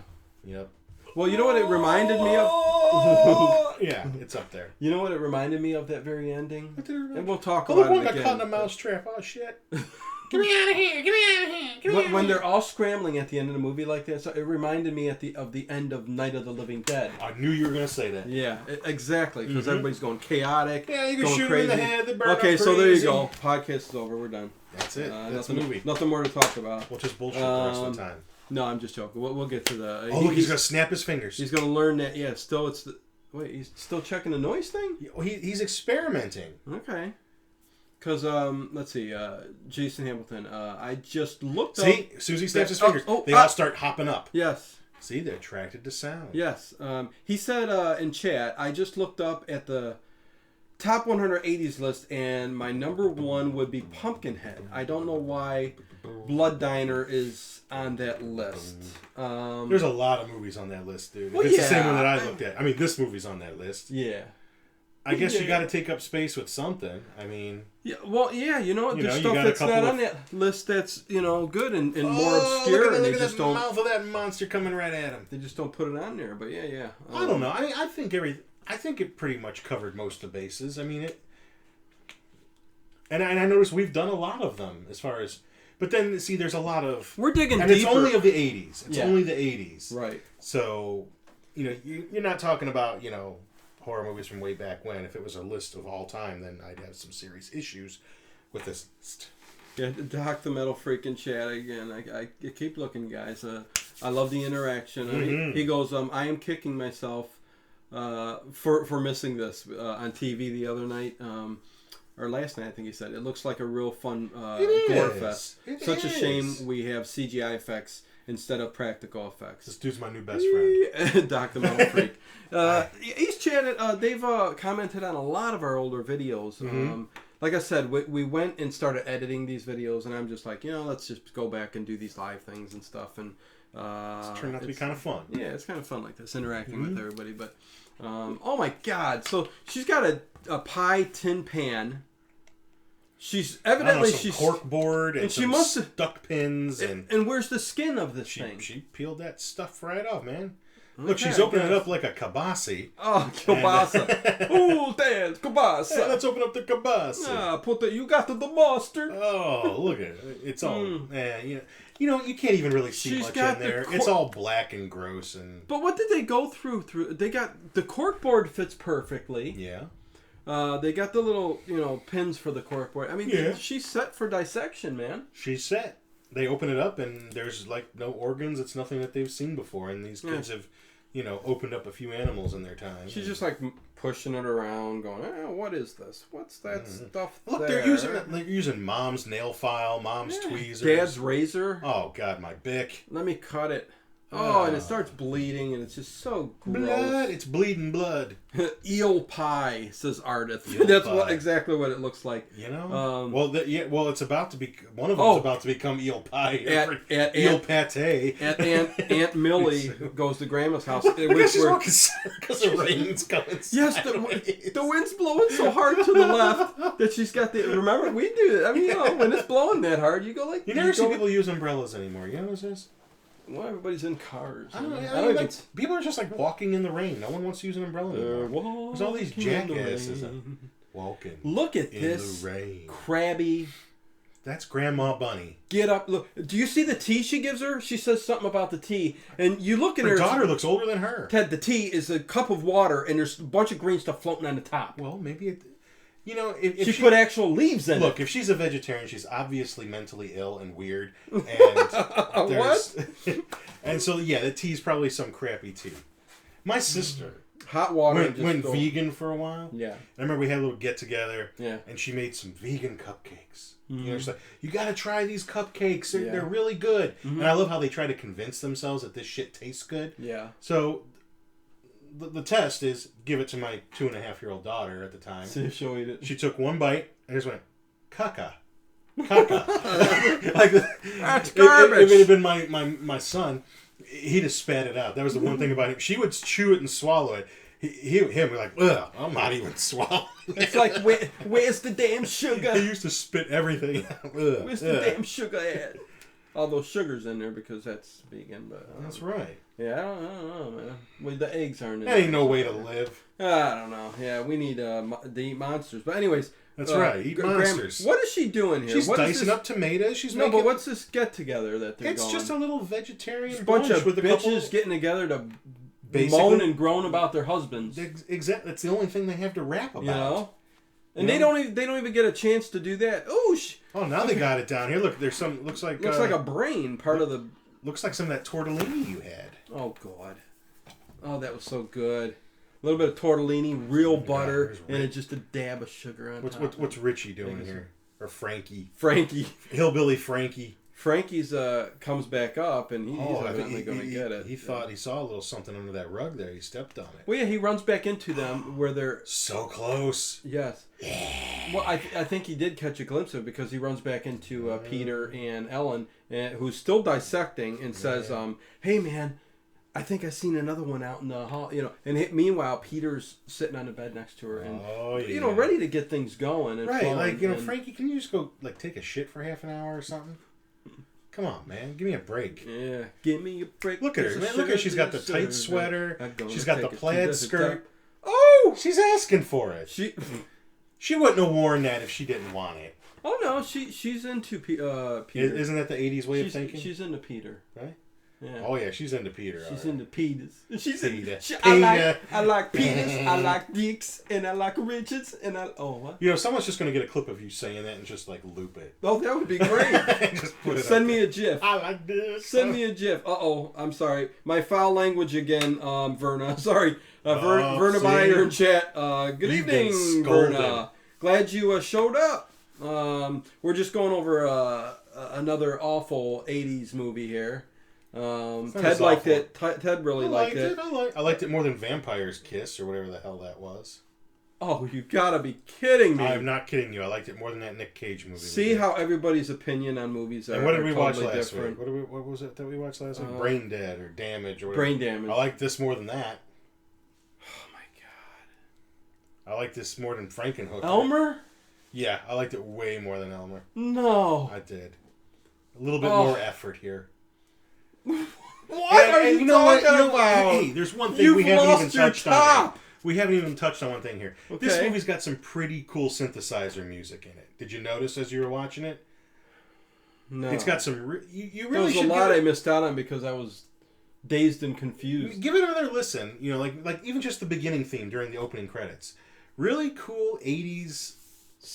Yep. Well, you know what it reminded me of? Yeah, it's up there. You know what it reminded me of, that very ending? And we'll talk about it again. Look, I caught in a mousetrap. Oh, shit. Get me out of here! Get me out of here! Get me out of here! When they're all scrambling at the end of the movie like that, so it reminded me of the end of Night of the Living Dead. I knew you were going to say that. Yeah, exactly, because everybody's going chaotic. Yeah, you can shoot crazy. in the head. They burn okay, up so there you crazy. go. Podcast is over. We're done. That's it. That's the movie. Nothing more to talk about. We'll just bullshit the rest of the time. No, I'm just joking. We'll get to the... look, he's going to snap his fingers. He's going to learn that, wait, he's still checking the noise thing? He's experimenting. Okay. Because, let's see, Jason Hamilton, I just looked up... See, as soon as he snaps his fingers, they all start hopping up. Yes. See, they're attracted to sound. Yes. He said in chat, I just looked up at the top 180s list, and my number one would be Pumpkinhead. I don't know why Blood Diner is on that list. There's a lot of movies on that list, dude. Well, it's the same one that I looked at. I mean, this movie's on that list. Yeah. I guess you got to take up space with something. I mean... Yeah, well, yeah, there's stuff that's not on that list that's, good and more obscure. Look at the mouth of that monster coming right at him. They just don't put it on there, but yeah. I don't know. I think it pretty much covered most of the bases. I mean, it... And I noticed we've done a lot of them as far as... But then, see, there's a lot of... We're digging and deeper. It's only of the 80s. It's only the 80s. Right. So, you're not talking about, horror movies from way back when. If it was a list of all time, then I'd have some serious issues with this list. Yeah, Doc the Metal Freak in chat again. I keep looking, guys. I love the interaction. He goes, I am kicking myself for missing this on TV the other night. Or last night, I think he said. It looks like a real fun gore fest. Such a shame we have CGI effects instead of practical effects. This dude's my new best friend. Doc the Metal Freak. He's chatted. They've commented on a lot of our older videos. like I said, we went and started editing these videos, and I'm just like, let's just go back and do these live things and stuff, and it's turned out to be kind of fun. Yeah, it's kind of fun like this, interacting with everybody. But oh my God! So she's got a pie tin pan. She's evidently she's cork board and she must have duck pins and where's the skin of this thing? She peeled that stuff right off, man. Okay, look, she's opening it up like a kibasi. Oh, kibasa! Ooh, dance kibasa! Hey, let's open up the kibasi. You got the mustard. Oh, look at it! It's all you can't even really see much in there. It's all black and gross and. But what did they go through? They got the corkboard fits perfectly. Yeah. They got the little, pins for the corkboard. I mean, she's set for dissection, man. She's set. They open it up, and there's, no organs. It's nothing that they've seen before, and these kids have, opened up a few animals in their time. She's just, pushing it around, going, what is this? What's that stuff Look, there? they're using Mom's nail file, Mom's tweezers. Dad's razor. Oh, God, my Bic. Let me cut it. Oh, and it starts bleeding, and it's just so gross. Blood. It's bleeding blood. Eel pie, says Ardith. That's exactly what it looks like. It's about to be. One of them's about to become eel pie. Eel pate. At Aunt Millie goes to Grandma's house. Because the rain's coming. Yes, the wind's blowing so hard to the left that she's got the. Remember, we do that. I mean, when it's blowing that hard, you go like. You never see people use umbrellas anymore. You know what this? Well, everybody's in cars. I don't even... people are just walking in the rain. No one wants to use an umbrella anymore. There's all these jackasses walking. Look at this the rain. Crabby. That's Grandma Bunny. Get up. Look. Do you see the tea she gives her? She says something about the tea. And you look at her. Her daughter looks older than her. Ted, the tea is a cup of water and there's a bunch of green stuff floating on the top. Well, maybe it... if she put actual leaves in it. Look, if she's a vegetarian, she's obviously mentally ill and weird. And what? And so, the tea's probably some crappy tea. My sister hot water went vegan for a while. Yeah. I remember we had a little get together. Yeah. And she made some vegan cupcakes. She's like, you got to try these cupcakes. They're really good. And I love how they try to convince themselves that this shit tastes good. Yeah. So the test is give it to my 2.5-year-old daughter at the time. See if she'll eat it. She took one bite and just went, caca. That's garbage. If it had been my son, he'd have spat it out. That was the one thing about him. She would chew it and swallow it. Him, we're like, ugh, I'm not even swallowing it. It's like, where's the damn sugar? He used to spit everything out. Where's the damn sugar at? Although sugar's in there because that's vegan, but that's right. Yeah, I don't know, man. Well, the eggs aren't in there. Ain't no way to live. I don't know. Yeah, we need to eat monsters. But anyways, that's right. Eat monsters. What is she doing here? She's dicing up tomatoes. But what's this get together that they're going? It's just a little vegetarian bunch of bitches getting together to moan and groan about their husbands. Exactly. That's the only thing they have to rap about. And they don't even get a chance to do that. Oh, now they got it down here. Look, there's some. Looks like a brain part of the. Looks like some of that tortellini you had. Oh God. Oh, that was so good. A little bit of tortellini, real butter, and just a dab of sugar on top. What's Richie doing here? Or Frankie? Hillbilly Frankie. Frankie's comes back up, and he's evidently going to get it. He thought he saw a little something under that rug there. He stepped on it. Well, yeah, he runs back into them where they're... So close. Yes. Well, I think he did catch a glimpse of it because he runs back into Peter and Ellen, who's still dissecting, and says, hey, man, I think I seen another one out in the hall, And meanwhile, Peter's sitting on the bed next to her, and ready to get things going. And right, Frankie, can you just go take a shit for half an hour or something? Come on, man. Give me a break. Yeah, give me a break. Look at her, man. Look at her. She's got the tight sweater. She's got the plaid skirt. Oh! She's asking for it. She wouldn't have worn that if she didn't want it. Oh, no. She's into Peter. Isn't that the 80s way of thinking? She's into Peter. Right? Yeah. Oh, yeah. She's into Peter. She's into Peters. I like Peters. I like Dicks. And I like Richards. And what? Someone's just going to get a clip of you saying that and just loop it. Oh, that would be great. Just put it Send me a GIF. I like this. Send me a GIF. I'm sorry. My foul language again, Verna. Sorry. Verna Meyer in chat. Good evening, Verna. Glad you showed up. We're just going over another awful 80s movie here. Ted liked it. Ted really liked it. I liked it more than Vampire's Kiss or whatever the hell that was. Oh, you gotta be kidding me! I'm not kidding you. I liked it more than that Nick Cage movie. See how everybody's opinion on movies are. And what did we watch totally last different. week? What was it that we watched last week? Brain Dead or Damage or whatever. Brain Damage. I like this more than that. Oh my god! I like this more than Frankenhooker. Elmer? Yeah, I liked it way more than Elmer. No. I did. A little bit more effort here. What are you talking about? Hey, there's one thing we haven't even touched on. We haven't even touched on one thing here. Okay. This movie's got some pretty cool synthesizer music in it. Did you notice as you were watching it? No. It's got some... You really There was should a lot I missed out on because I was dazed and confused. Give it another listen. You know, like even just the beginning theme during the opening credits. Really cool 80s,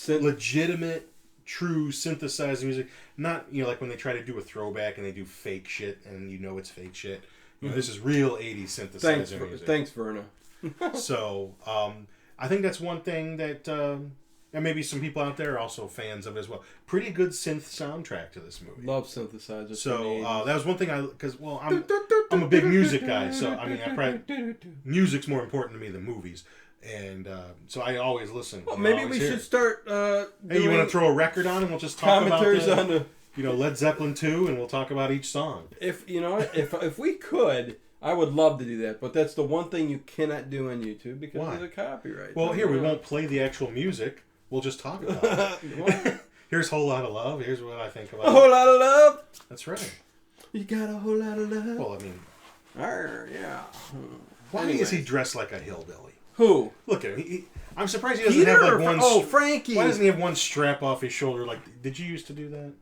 legitimate, true synthesizer music. Not, you know, like when they try to do a throwback and they do fake shit and you know it's fake shit. You know, this is real 80s synthesizer music. Thanks, Verna. So, I think that's one thing that, and maybe some people out there are also fans of as well. Pretty good synth soundtrack to this movie. Love synthesizers. So, that was one thing because I'm a big music guy, so, I mean, music's more important to me than movies. And, so I always listen. Well, maybe we should start, hey, you want to throw a record on and we'll just talk about on the... You know, Led Zeppelin 2 and we'll talk about each song. If we could... I would love to do that, but that's the one thing you cannot do on YouTube because of the copyright. Well, here, we won't play the actual music. We'll just talk about it. Here's a Whole Lot of Love. Here's what I think about it. A whole lot of love. That's right. You got a whole lot of love. Well, I mean... yeah. Why is he dressed like a hillbilly? Who? Look at him. I'm surprised he doesn't have like one... Oh, Frankie. Why doesn't he have one strap off his shoulder? Like, did you used to do that?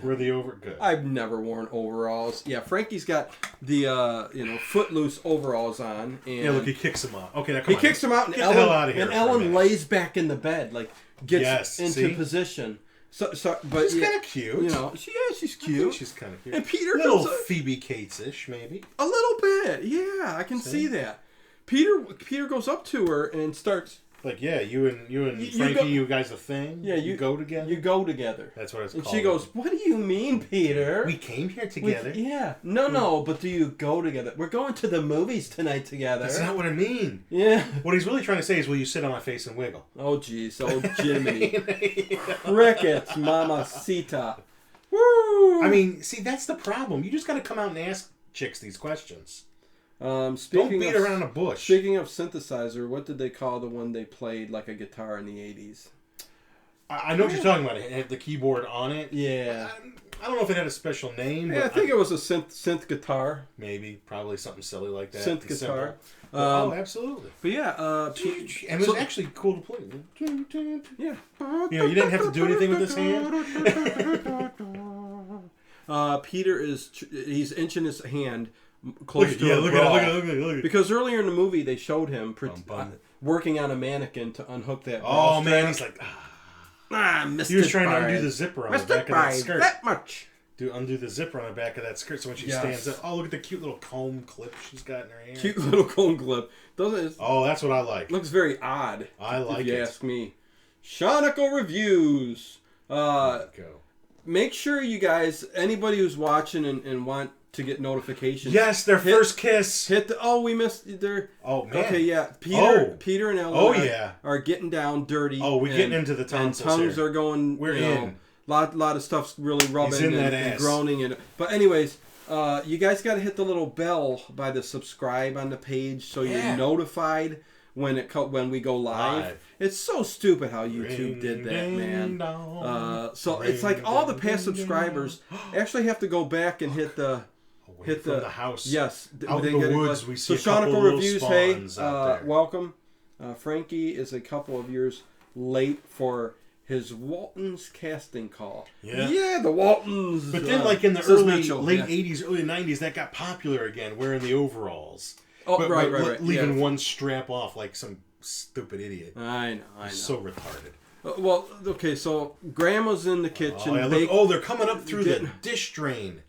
Were the good? I've never worn overalls. Yeah, Frankie's got the footloose overalls on. And yeah, look, he kicks him out. Okay, now come on. He kicks him out, and Get the hell out of here. And Ellen lays back in the bed, like gets into position. But she's kind of cute. You know, she's cute. She's kind of cute. And Peter little Phoebe Cates-ish, maybe. A little bit, yeah. I can see that. Peter goes up to her and starts. Like, yeah, you and Frankie, you guys a thing? Yeah, you go together? You go together. That's what it's called. And she goes, what do you mean, Peter? We came here together. No, but do you go together? We're going to the movies tonight together. That's not what I mean. Yeah. What he's really trying to say is, will you sit on my face and wiggle? Oh, jeez. Oh, Jiminy. Crickets, mamacita. Woo! I mean, see, that's the problem. You just got to come out and ask chicks these questions. Don't beat around the bush. Speaking of synthesizer, what did they call the one they played like a guitar in the 80s? I know what you're talking about. It had the keyboard on it. Yeah. I don't know if it had a special name. Yeah, I think it was a synth guitar. Maybe. Probably something silly like that. Synth guitar. Oh, absolutely. But yeah. And it was actually cool to play. Yeah. You know, you didn't have to do anything with this hand. Peter he's inching his hand close to look at it. Because earlier in the movie they showed him working on a mannequin to unhook that. Oh man, he's like, missed he was trying to undo the zipper on the back of that skirt. That much. Undo the zipper on the back of that skirt, so when she stands up, oh look at the cute little comb clip she's got in her hair. Cute little comb clip. Oh, that's what I like. Looks very odd. I like if you ask me. Shonicle reviews. Make sure you guys, anybody who's watching and want to get notifications. Yes, their first kiss. We missed their. Oh man. Okay, yeah. Peter and Ellen. Are getting down dirty. Oh, we're getting into the tonsils. And tongues here. Are going. We're in. Lot of stuff's really rubbing and groaning and. But anyways, you guys got to hit the little bell by the subscribe on the page so you're notified when we go live. It's so stupid how YouTube did that, man. So it's like all the past subscribers actually have to go back and hit the house. Yes, out in the woods. We see so a couple reviews. Hey, out there. welcome. Frankie is a couple of years late for his Waltons casting call. Yeah, the Waltons. But then, like in the late 80s, early 90s, that got popular again, wearing the overalls. Oh, but, right. Leaving one strap off like some stupid idiot. I know. So retarded. Well, okay, so Grandma's in the kitchen. They're coming up through the dish drain.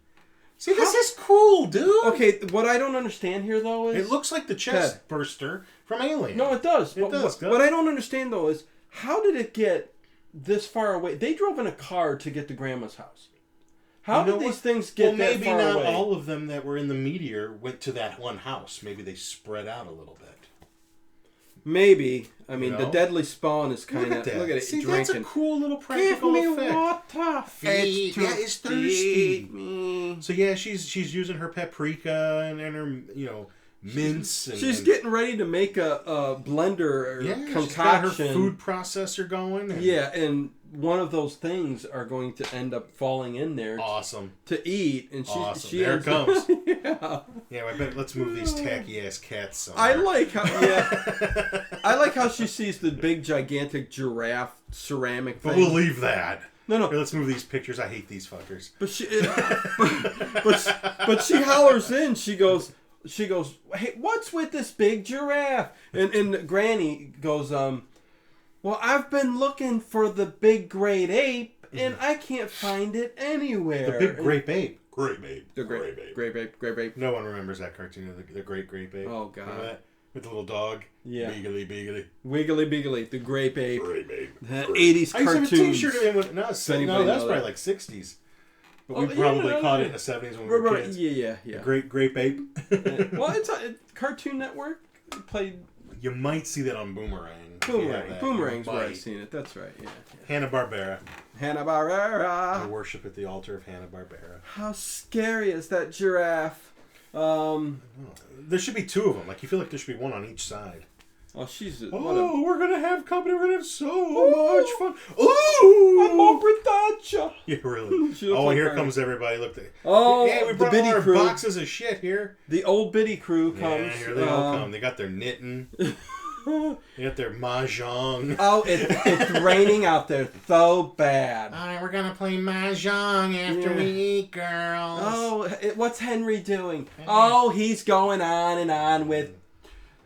See, this is cool, dude. Okay, what I don't understand here, though, is... It looks like the chest burster from Alien. No, it does. It does. What I don't understand, though, is how did it get this far away? They drove in a car to get to Grandma's house. How did these things get that far away? Maybe not all of them that were in the meteor went to that one house. Maybe they spread out a little bit. Maybe. I mean, You the know? deadly spawn is kind of... Look Look at it, See, drinking. that's a cool little Give practical me effect. water. Feed. Yeah, it's thirsty. Feed me. So yeah, she's using her paprika and her mince. She's getting ready to make a blender or concoction. She's got her food processor going. And one of those things are going to end up falling in there. Awesome. To eat, and she there it comes. Yeah. Yeah, I bet. Let's move these tacky ass cats somewhere. I like how. Yeah. I like how she sees the big gigantic giraffe ceramic thing. But we'll leave that. No. Here, let's move these pictures. I hate these fuckers. But but she hollers in. She goes, hey, what's with this big giraffe? And Granny goes, well, I've been looking for the big great ape, and I can't find it anywhere. The big grape ape. Grape ape. The grape ape. No one remembers that cartoon, the great grape ape. Oh, God. Remember that? With the little dog. Yeah. Beagly, beagly. Wiggly Biggly, the grape ape. Grape ape. The 80s I used to have a cartoons. t-shirt of him. No, that's probably like 60s. But we probably caught it in the 70s when we were kids. Yeah. The great grape ape. Well, it's a Cartoon Network. It played... You might see that on Boomerang. Boomerang's where I've seen it. That's right, yeah. Hanna-Barbera. Hanna-Barbera. I worship at the altar of Hanna-Barbera. How scary is that giraffe? There should be two of them. Like, you feel like there should be one on each side. Oh, she's... we're going to have company. We're going to have so much fun. Ooh! I'm over that. Yeah, really. Oh, and here comes everybody. Look. Oh, yeah, we brought the Biddy all our crew. boxes of shit here. The old Biddy crew comes. Yeah, here they all come. They got their knitting. They got their mahjong. Oh, it's raining out there so bad. All right, we're going to play mahjong after we eat, girls. Oh, what's Henry doing? Oh, he's going on and on with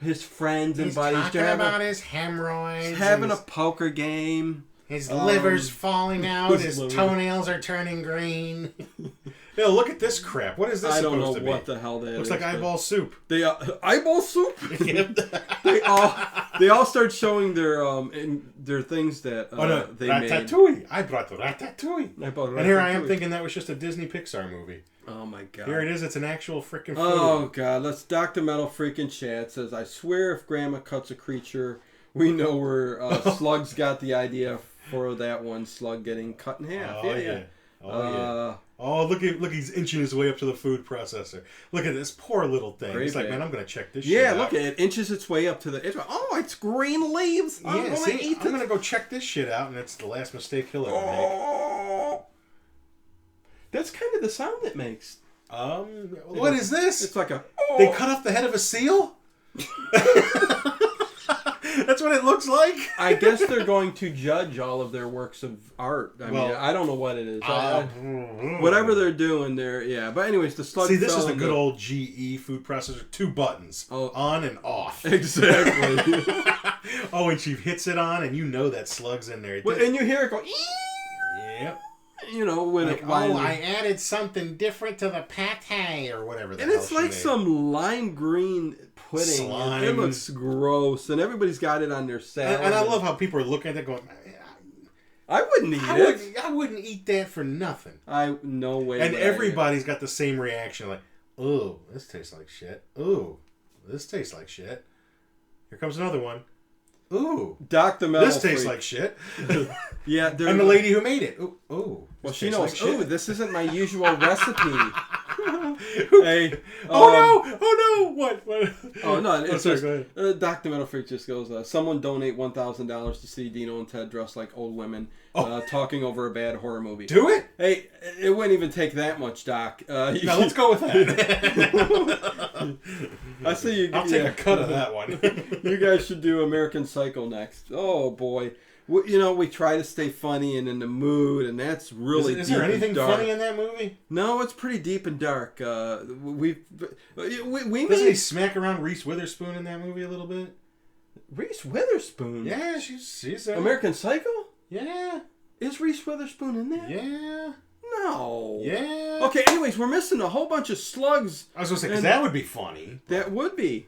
his friends and buddies. He's talking about his hemorrhoids. He's having a poker game. His liver's falling out. His toenails are turning green. No, look at this crap. What is this supposed to be? I don't know what the hell that Looks like eyeball soup. Eyeball soup? They all start showing their things that they made. Ratatouille. I brought the ratatouille. And here I am thinking that was just a Disney Pixar movie. Oh my god. Here it is. It's an actual freaking food. Oh god. Let's Dr. Metal freaking chat says, I swear if Grandma cuts a creature, we know where Slugs got the idea for that one slug getting cut in half. Oh yeah. Oh, look, he's inching his way up to the food processor. Look at this poor little thing. He's like, man, I'm going to check this shit out. Yeah, look, it inches its way up to the... it's green leaves. I'm going to go check this shit out, and it's the last mistake he'll ever make. That's kind of the sound it makes. What is this? It's like a... They cut off the head of a seal? That's what it looks like? I guess they're going to judge all of their works of art. I mean, I don't know what it is. Whatever they're doing, But anyways, the slug. See, this is the good old GE food processor. 2 buttons. On and off. Exactly. And she hits it on, and you know that slug's in there. And you hear it go... Yep. You know, when I added something different to the pate or whatever the hell it's like some lime green pudding. Slime. It looks gross, and everybody's got it on their salad. And I love how people are looking at that going, I wouldn't eat it. I wouldn't eat that for nothing. No way. And everybody's got the same reaction, like, ooh, this tastes like shit. Ooh, this tastes like shit. Here comes another one. Ooh, Dr. Metal this tastes like shit. Yeah, and the lady who made it. Ooh. Well, she knows. Like this isn't my usual recipe. Hey. Oh no! What? Oh no! It's sorry, go ahead. Dr. Metal Freak just goes. Someone donate $1,000 to see Dino and Ted dressed like old women talking over a bad horror movie. Do it. Hey, it wouldn't even take that much, Doc. Now let's go with that. I see you. I'll take a cut of that one. You guys should do American Psycho next. Oh boy. We try to stay funny and in the mood, and that's really Is there anything funny in that movie? No, it's pretty deep and dark. We Doesn't he smack around Reese Witherspoon in that movie a little bit? Reese Witherspoon? Yeah, she's American Psycho? Yeah. Is Reese Witherspoon in there? Yeah. No. Yeah. Okay, anyways, we're missing a whole bunch of slugs. I was going to say, because that would be funny. That would be.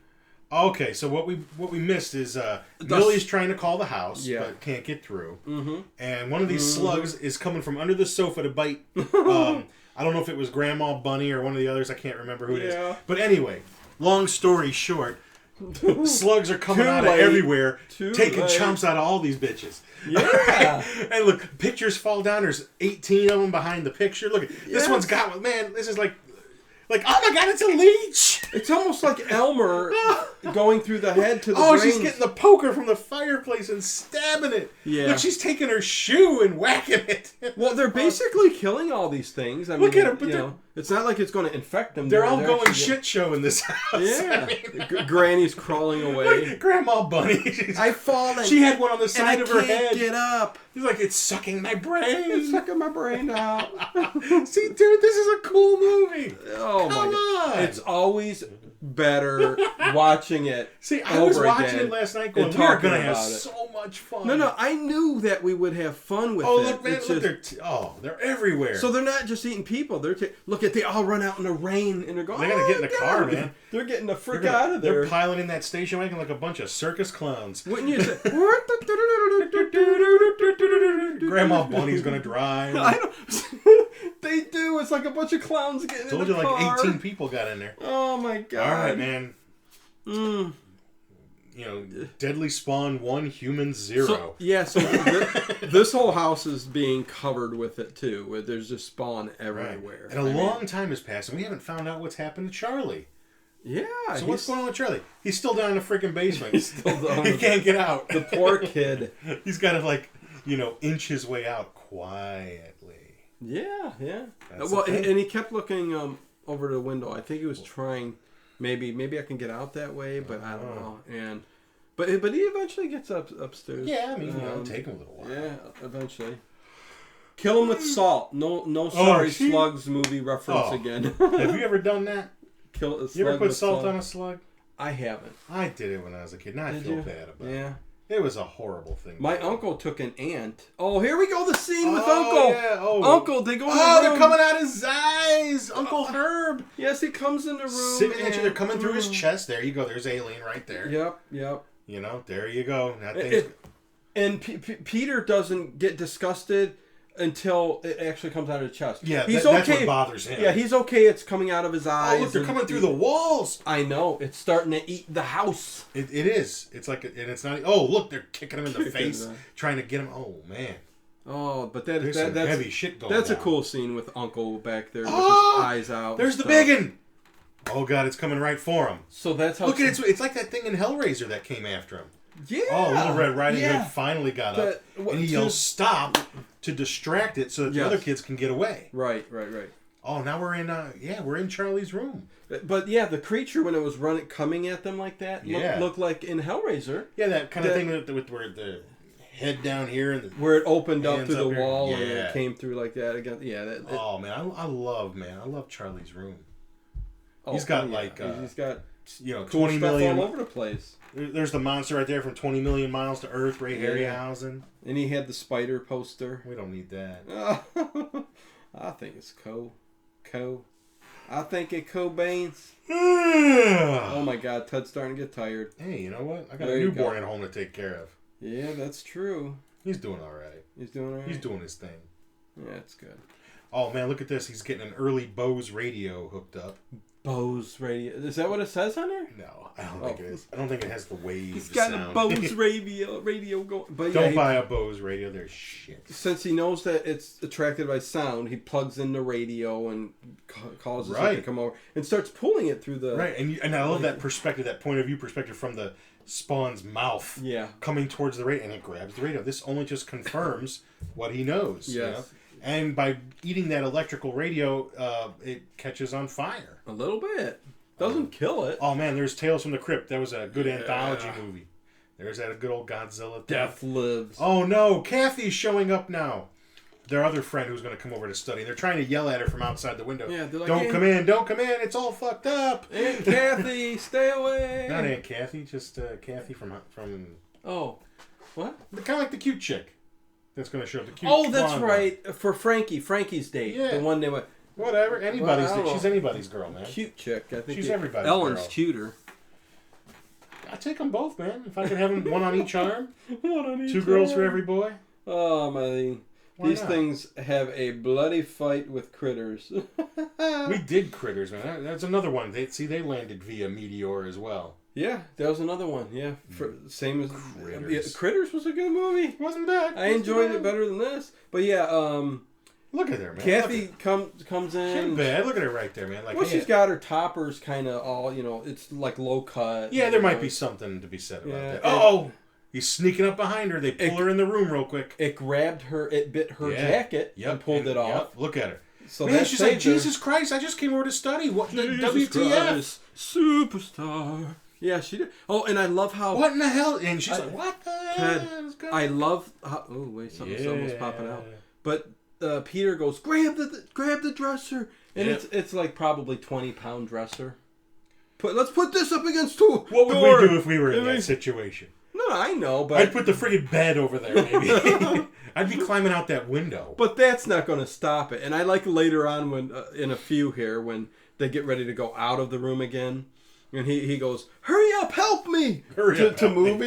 Okay, so what we missed is Millie's trying to call the house, but can't get through. Mm-hmm. And one of these slugs is coming from under the sofa to bite. I don't know if it was Grandma Bunny or one of the others. I can't remember who it is. But anyway, long story short, Slugs are coming out of everywhere, taking chumps out of all these bitches. Yeah. And look, pictures fall down. There's 18 of them behind the picture. Look, this one's got one. Man, this is like, oh my God, it's a leech. It's almost like Elmer going through the head to the brains. brains. She's getting the poker from the fireplace and stabbing it. Yeah. Look, she's taking her shoe and whacking it. Well, they're basically killing all these things. I Look mean, at them, but it's not like it's going to infect them. They're all going shit show in this house. Yeah. Granny's crawling away. Look, Grandma Bunny. I've fallen. She had one on the side of her head. I can't get up. He's like, it's sucking my brain. It's sucking my brain out. See, dude, this is a cool movie. Oh, Come on. It's always better watching it. See, I was watching it last night going, we're going to have so much fun. No, I knew that we would have fun with it. Oh, look, man, look, they're everywhere. So they're not just eating people. Look at, they all run out in the rain and they're going, they got to get in the car, man. They're getting the frick out of there. They're piloting that station wagon like a bunch of circus clowns. Wouldn't you say, Grandma Bunny's going to drive. I don't, they do. It's like a bunch of clowns getting in the car. Told you like 18 people got in there. Oh, my God. All right, man. You know, deadly spawn 1, human 0. So this whole house is being covered with it too. Where there's just spawn everywhere. Right. And a long time has passed, and we haven't found out what's happened to Charlie. Yeah. So what's going on with Charlie? He's still down in the freaking basement. He's still down. He can't get out. The poor kid. He's got to inch his way out quietly. Yeah. Well, and he kept looking over the window. I think he was trying. Maybe I can get out that way, but I don't know. But he eventually gets upstairs. Yeah, I mean, it'll take him a little while. Yeah, eventually. Kill him with salt. No, sorry, Slugs movie reference again. Have you ever done that? Kill a slug. You ever put with salt on a slug? I haven't. I did it when I was a kid. Now I feel bad about it. Yeah. It was a horrible thing. My uncle took an ant. Oh, here we go. The scene with Uncle. Yeah. Uncle, they go in the room. They're coming out his eyes. Uncle Herb. Yes, he comes in the room. Sitting at you. They're coming through his chest. There you go. There's Alien right there. Yep. There you go. And Peter doesn't get disgusted until it actually comes out of his chest. Yeah, he's that's what bothers him. Yeah, he's okay. It's coming out of his eyes. Oh, look, they're coming through the walls. I know. It's starting to eat the house. It is. It's like, and it's not. Oh, look, they're kicking him in the face, trying to get him. Oh, man. Oh, but there's some heavy shit going on. That's a cool scene with Uncle back there with his eyes out. There's the biggin. Oh, God, it's coming right for him. So that's how... Look at it. It's like that thing in Hellraiser that came after him. Yeah. Oh, Little Red Riding Hood finally got up. And he yells, stop, to distract it so that the other kids can get away. Right. Oh, now we're in Charlie's room. But yeah, the creature, when it was coming at them like that, looked like in Hellraiser. Yeah, that kind of thing with where the head down here and where it opened up through the wall and it came through like that again. Yeah. Oh man, I love Charlie's room. Oh, he's got he's got cool 20 million all over the place. There's the monster right there from 20 Million Miles to Earth, Ray Harryhausen. And he had the spider poster. We don't need that. I think it's Co. I think it Cobain's. Oh my God, Ted's starting to get tired. Hey, you know what? I got a newborn at home to take care of. Yeah, that's true. He's doing all right. He's doing his thing. Yeah, that's good. Oh man, look at this. He's getting an early Bose radio hooked up. Bose radio. Is that what it says on there? No, I don't think it is. I don't think it has the wave. He's got sound. a Bose radio going. But don't buy a Bose radio. They're shit. Since he knows that it's attracted by sound, he plugs in the radio and causes it to come over and starts pulling it through the... Right, and I love that perspective, that point of view perspective from the spawn's mouth. Yeah. Coming towards the radio, and it grabs the radio. This only just confirms what he knows. Yes. You know? And by eating that electrical radio, it catches on fire. A little bit. Doesn't kill it. Oh, man, there's Tales from the Crypt. That was a good anthology movie. There's that good old Godzilla thing. Death lives. Oh, no. Kathy's showing up now. Their other friend who's going to come over to study. They're trying to yell at her from outside the window. Yeah, they're like, don't come in. It's all fucked up. Aunt Kathy, stay away. Not Aunt Kathy, just Kathy from... Oh, what? Kind of like the cute chick. That's going to show up. The cute that's right. For Frankie's date. Yeah. The one they went... Whatever. Anybody's date. She's anybody's girl, man. Cute chick. I think she's everybody's Ellen's girl. cuter. I'd take them both, man. If I could have them one on each arm. One on each 2 girls for every boy. Oh, my... These things have a bloody fight with critters. We did Critters, man. That's another one. They landed via meteor as well. Yeah, that was another one. Yeah, same as Critters. Critters was a good movie. Wasn't bad. I enjoyed it better than this. But yeah, look at her, man. Kathy comes in. She ain't bad. Look at her right there, man. Like, well, she's got her toppers kind of all, it's like low cut. Yeah, there might be something to be said about that. Yeah. Oh! He's sneaking up behind her. They pull her in the room real quick. It grabbed her, it bit her jacket and pulled it off. Yep. Look at her. So man, she's like, Jesus Christ, I just came over to study. What the WTF? Christ, superstar. Yeah, she did. Oh, and I love how... What in the hell? And she's like, what the hell? I love how... Oh, wait, something's almost popping out. But Peter goes, grab the dresser. And it's like probably 20-pound dresser. Let's put this up against two. What would we do if we were in that situation? No, I know, but... I'd put the friggin' bed over there, maybe. I'd be climbing out that window. But that's not going to stop it. And I like later on when, in a few here, when they get ready to go out of the room again, and he goes, hurry up, help me! To move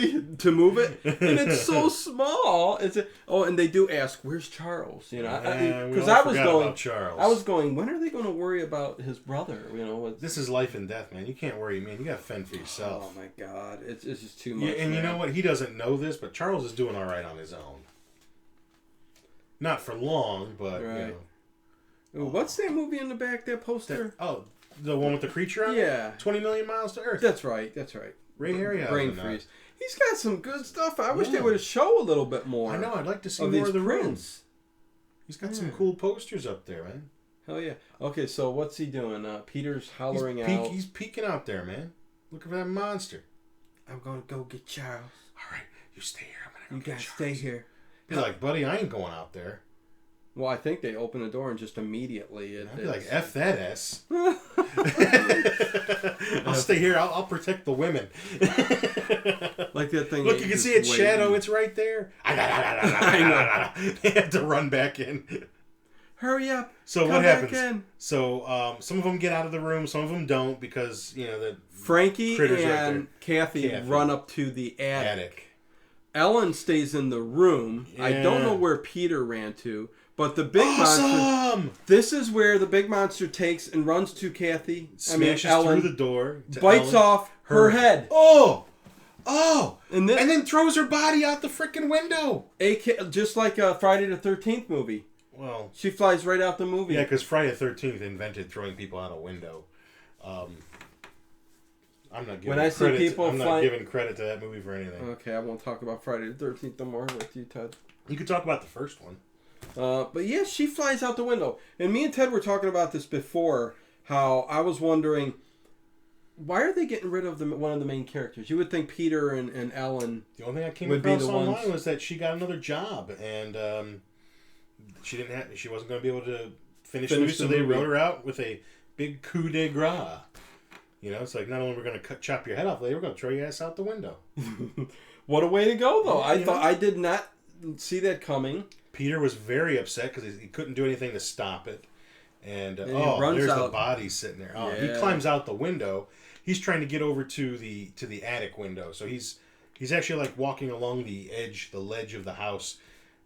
it. And it's so small. And they do ask, where's Charles? Because I was going, when are they going to worry about his brother? This is life and death, man. You can't worry, man. You got to fend for yourself. Oh my God, it's just too much. Yeah, and you know what? He doesn't know this, but Charles is doing all right on his own. Not for long, but right. Ooh, what's that movie in the back? That poster? The one with the creature on it? Yeah. 20 Million Miles to Earth. That's right. Ray Harryhausen. Brain freeze. He's got some good stuff. I wish they would show a little bit more. I know. I'd like to see more of the prints. rooms. He's got some cool posters up there, man. Hell yeah. Okay, so what's he doing? Peter's hollering out. He's peeking out there, man. Looking for that monster. I'm going to go get Charles. All right. You stay here. I'm going to go get Charles. You got to stay here. Be like, buddy, I ain't going out there. Well, I think they open the door and just immediately I'd be like, F that S. I'll stay here. I'll protect the women. Like that thing. Look, you can see its shadow. It's right there. I know. They have to run back in. Hurry up. So what happens? So some of them get out of the room. Some of them don't because, the Frankie and Kathy run up to the attic. Ellen stays in the room. Yeah. I don't know where Peter ran to. But the big monster... This is where the big monster takes and runs to Kathy. Smashes Ellen, through the door. Bites off her head. Oh! And then throws her body out the freaking window. Just like a Friday the 13th movie. Well... She flies right out the movie. Yeah, because Friday the 13th invented throwing people out a window. I'm not giving credit to that movie for anything. Okay, I won't talk about Friday the 13th no more with you, Ted. You could talk about the first one. But yeah, she flies out the window. And me and Ted were talking about this before, how I was wondering, why are they getting rid of one of the main characters? You would think Peter and Ellen. The only thing I came across online was that she got another job, and she wasn't going to be able to finish the movie, so they wrote her out with a big coup de grace. It's like, not only we're going to chop your head off later, we're going to throw your ass out the window. What a way to go, though. I did not see that coming. Peter was very upset because he couldn't do anything to stop it. And there's the body sitting there. Oh, yeah. He climbs out the window. He's trying to get over to the attic window. So he's actually like walking along the ledge of the house.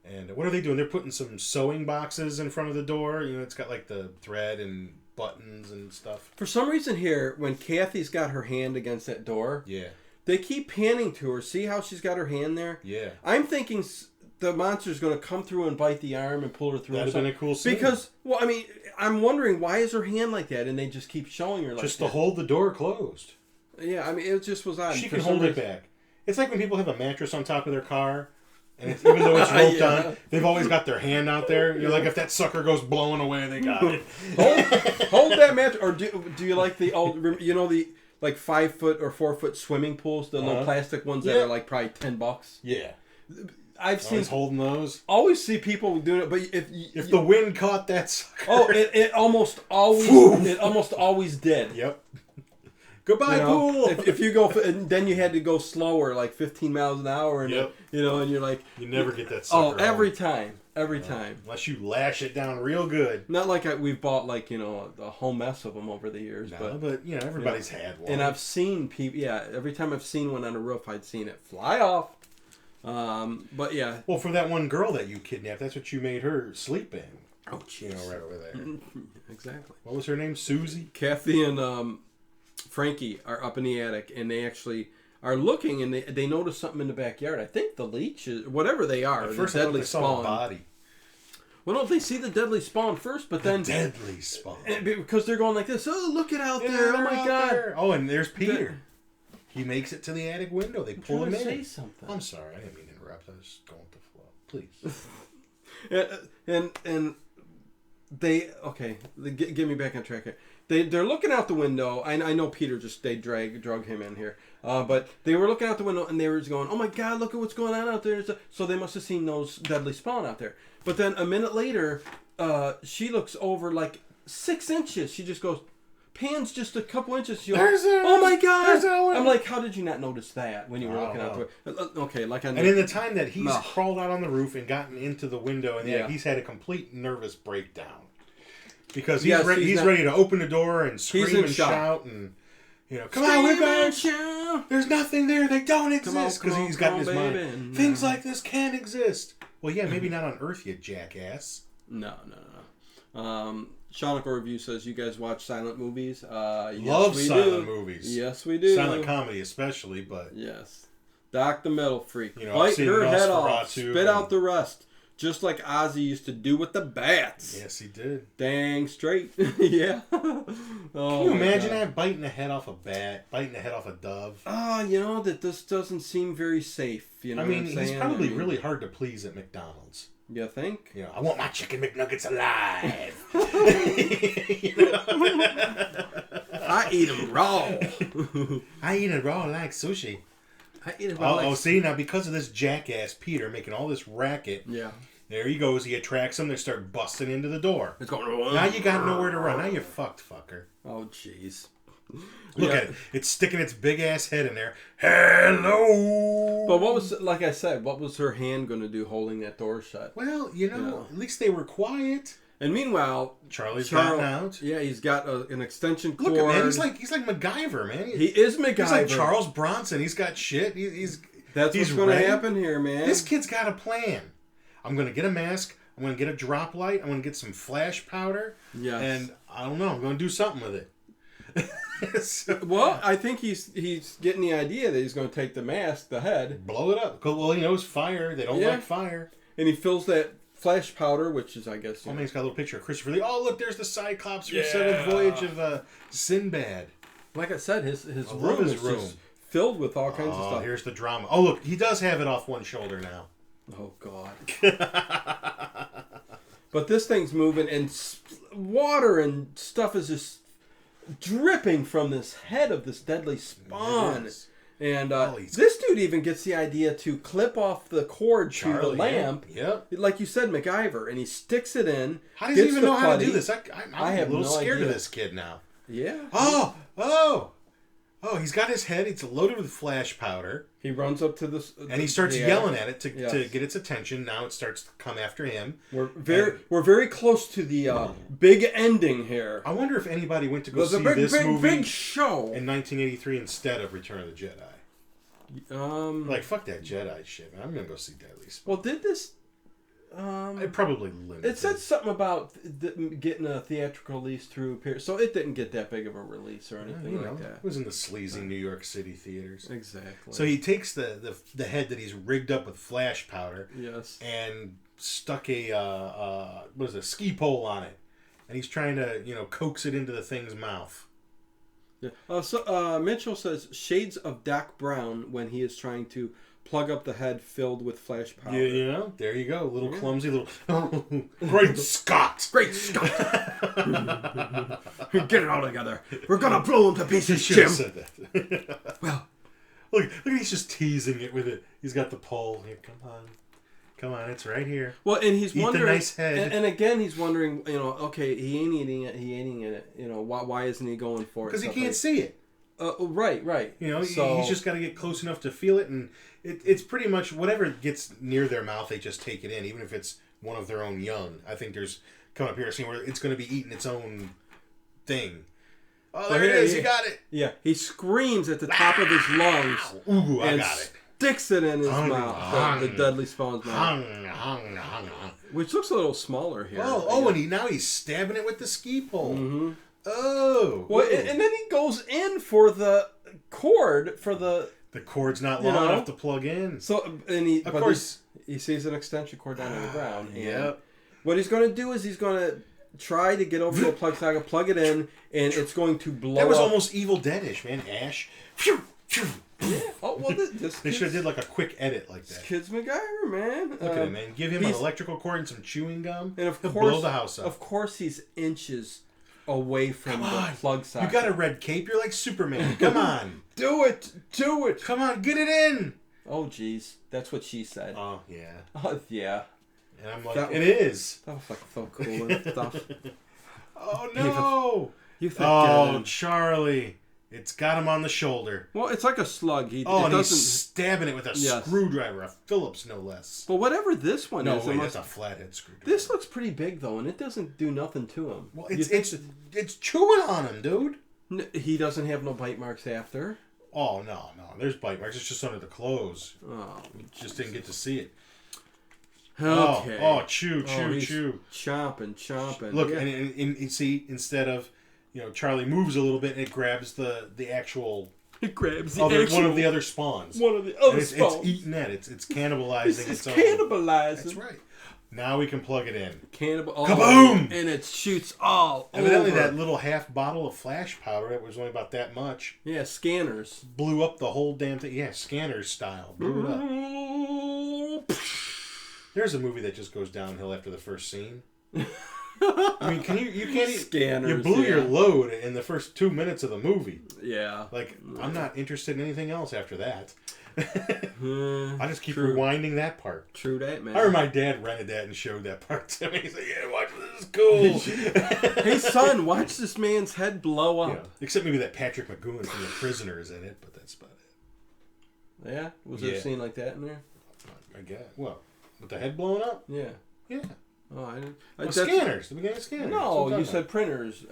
And what are they doing? They're putting some sewing boxes in front of the door. It's got like the thread and buttons and stuff. For some reason here, when Kathy's got her hand against that door, they keep panning to her. See how she's got her hand there? Yeah. I'm thinking the monster's going to come through and bite the arm and pull her through. That'd have been a cool scene. Because, I'm wondering, why is her hand like that? And they just keep showing her like that. Just to hold the door closed. Yeah, it just was odd. She can hold it back. It's like when people have a mattress on top of their car, and even though it's roped on, they've always got their hand out there. You're like, if that sucker goes blowing away, they got it. hold that mattress. Or do you like the old, the like 5 foot or 4 foot swimming pools, the little plastic ones that are like probably $10? Yeah. I've seen holding those. Always see people doing it, but if the wind caught that sucker, it almost always did. Yep. Goodbye, pool. If you go, and then you had to go slower, like 15 miles an hour, and and you're like, you never get that sucker. Every time, unless you lash it down real good. Not like we've bought a whole mess of them over the years, but everybody's had one. And I've seen people. Yeah, every time I've seen one on a roof, I'd seen it fly off. But yeah. Well, for that one girl that you kidnapped, that's what you made her sleep in. Oh, jeez. Right over there. Exactly. What was her name? Susie? Kathy and Frankie are up in the attic, and they actually are looking, and they notice something in the backyard. I think the leeches, whatever they are, At first the I deadly thought they saw spawn. a body. Well, no, they see the deadly spawn first, but then... Deadly spawn. Because they're going like this. Oh, look it out there. Oh, my God. There. Oh, and there's Peter. He makes it to the attic window. They pull him in. Say something. I'm sorry. I didn't mean to interrupt. I was just going with the flow. Please. and they... Okay, get me back on track here. They're looking out the window. I know Peter they drug him in here. But they were looking out the window and they were just going, oh my God, look at what's going on out there. So they must have seen those deadly spawn out there. But then a minute later, she looks over like 6 inches. She just goes, pans just a couple inches. She goes, oh my God. I'm like, how did you not notice that when you were looking out the window? Okay, like I know. And in the time that he's crawled out on the roof and gotten into the window, and he's had a complete nervous breakdown. Because he's ready to open the door and scream and shout and, come on, we're going. There's nothing there. They don't exist. Because he's got in his mind, things like this can't exist. Well, yeah, maybe not on Earth, you jackass. No. Shawniko Review says, you guys watch silent movies? Love silent movies. Yes, we do. Silent comedy especially, but... Yes. Doc the Metal Freak. Bite her head off. Spit out the rest. Just like Ozzy used to do with the bats. Yes, he did. Dang straight. Yeah. Can you imagine that? Biting the head off a bat, biting the head off a dove. That this doesn't seem very safe. You know he's probably really hard to please at McDonald's. You think? I want my chicken McNuggets alive. I eat them raw. I eat it raw like sushi. I eat it raw see, now because of this jackass Peter making all this racket, there he goes. He attracts them. They start busting into the door. It's going. Now you got nowhere to run. Now you're fucked, fucker. Oh, jeez. Look at it. It's sticking its big ass head in there. Hello. But like I said, what was her hand going to do holding that door shut? Well, at least they were quiet. And meanwhile, Charlie's gotten out. Yeah, he's got an extension cord. Look, man, he's like MacGyver, man. He is MacGyver. He's like Charles Bronson. He's got shit. That's what's going to happen here, man. This kid's got a plan. I'm going to get a mask. I'm going to get a drop light. I'm going to get some flash powder. Yes. And I don't know. I'm going to do something with it. Well, I think he's getting the idea that he's going to take the mask, the head, blow it up. Well, he knows fire. They don't like fire. And he fills that flash powder, which is, I guess... He's got a little picture of Christopher Lee. Oh, look, there's the Cyclops from Seventh Voyage of Sinbad. Like I said, his room is just filled with all kinds of stuff. Here's the drama. Oh, look, he does have it off one shoulder now. Oh, God. But this thing's moving, and water and stuff is just dripping from this head of this deadly spawn. And this dude even gets the idea to clip off the cord to the lamp. Yep. Like you said, MacGyver. And he sticks it in. How does he even know how to do this? I'm a little scared of this kid now. Yeah. Oh, he's got his head. It's loaded with flash powder. He runs up to this... and he starts yelling at it to get its attention. Now it starts to come after him. We're very close to the big ending here. I wonder if anybody went to go see this movie big show in 1983 instead of Return of the Jedi. Fuck that Jedi shit, man. I'm going to go see Deadly Spawn. Well, did this... it probably limited. It said something about getting a theatrical release through, so it didn't get that big of a release or anything like that. It was in the sleazy New York City theaters. Exactly. So he takes the head that he's rigged up with flash powder, and stuck a ski pole on it, and he's trying to coax it into the thing's mouth. Yeah. So Mitchell says shades of Doc Brown when he is trying to plug up the head filled with flash powder. Yeah, there you go. Little clumsy little... Great Scott! Great Scott! Get it all together. We're going to blow him to pieces, Jim. Said that. Well, look, he's just teasing it with it. He's got the pole. Here, come on, it's right here. Well, and he's wondering... the nice head. And again, he's wondering, okay, he ain't eating it. Why isn't he going for it? Because he can't see it. Right. He's just got to get close enough to feel it, and it's pretty much whatever gets near their mouth, they just take it in, even if it's one of their own young. I think there's coming up here a scene where it's going to be eating its own thing. Oh, there it is! He got it. Yeah, he screams at the top of his lungs. Ooh, I got it. sticks it in his mouth. The deadly spawn's mouth. Which looks a little smaller here. And now he's stabbing it with the ski pole. Mm-hmm. Oh. Well, and then he goes in for the cord for the... The cord's not long enough to plug in. So, and he sees an extension cord down on the ground. Yep. What he's going to do is he's going to try to get over to a plug socket, plug it in, and it's going to blow up. That was almost Evil Dead-ish, man. Ash. Yeah. Oh, well, they should have did like a quick edit like that. This kid's MacGyver, man. Look at him, man. Give him an electrical cord and some chewing gum. And of course, blow the house up. Of course, he's inches away from the plug socket. You got a red cape. You're like Superman. Come on. Do it. Come on, get it in. Oh, jeez. That's what she said. Oh, yeah. Oh, yeah. And I'm like, it is. That was like so cool and stuff. Oh, no. You Charlie. It's got him on the shoulder. Well, it's like a slug. He's stabbing it with a screwdriver, a Phillips, no less. But whatever this one is... No, wait, that's a flathead screwdriver. This looks pretty big, though, and it doesn't do nothing to him. Well, it's chewing on him, dude. He doesn't have no bite marks after. Oh, no. There's bite marks. It's just under the clothes. Oh. You just didn't get to see it. Okay. Chew. Chomping. Look, and see, instead of... Charlie moves a little bit and it grabs the actual... It grabs one of the other spawns. One of the other spawns. It's eating that. It's cannibalizing its own. Cannibalizing. That's right. Now we can plug it in. Kaboom! And it shoots all Evidently over. That little half bottle of flash powder, it was only about that much. Yeah, scanners. Blew up the whole damn thing. Yeah, scanners style. Blew it up. There's a movie that just goes downhill after the first scene. I mean, you can't Scanners, you blew your load in the first 2 minutes of the movie. Yeah. I'm not interested in anything else after that. I just keep rewinding that part. True that, man. I remember my dad rented that and showed that part to me. He's like, yeah, watch this. Is cool. Hey, son, watch this man's head blow up. Yeah. Except maybe that Patrick McGowan from The Prisoners in it, but that's about it. Yeah? Was there a scene like that in there? I guess. Well, with the head blowing up? Yeah. Yeah. Oh, I didn't. Scanners. The beginning of Scanners. No, you said prisoners.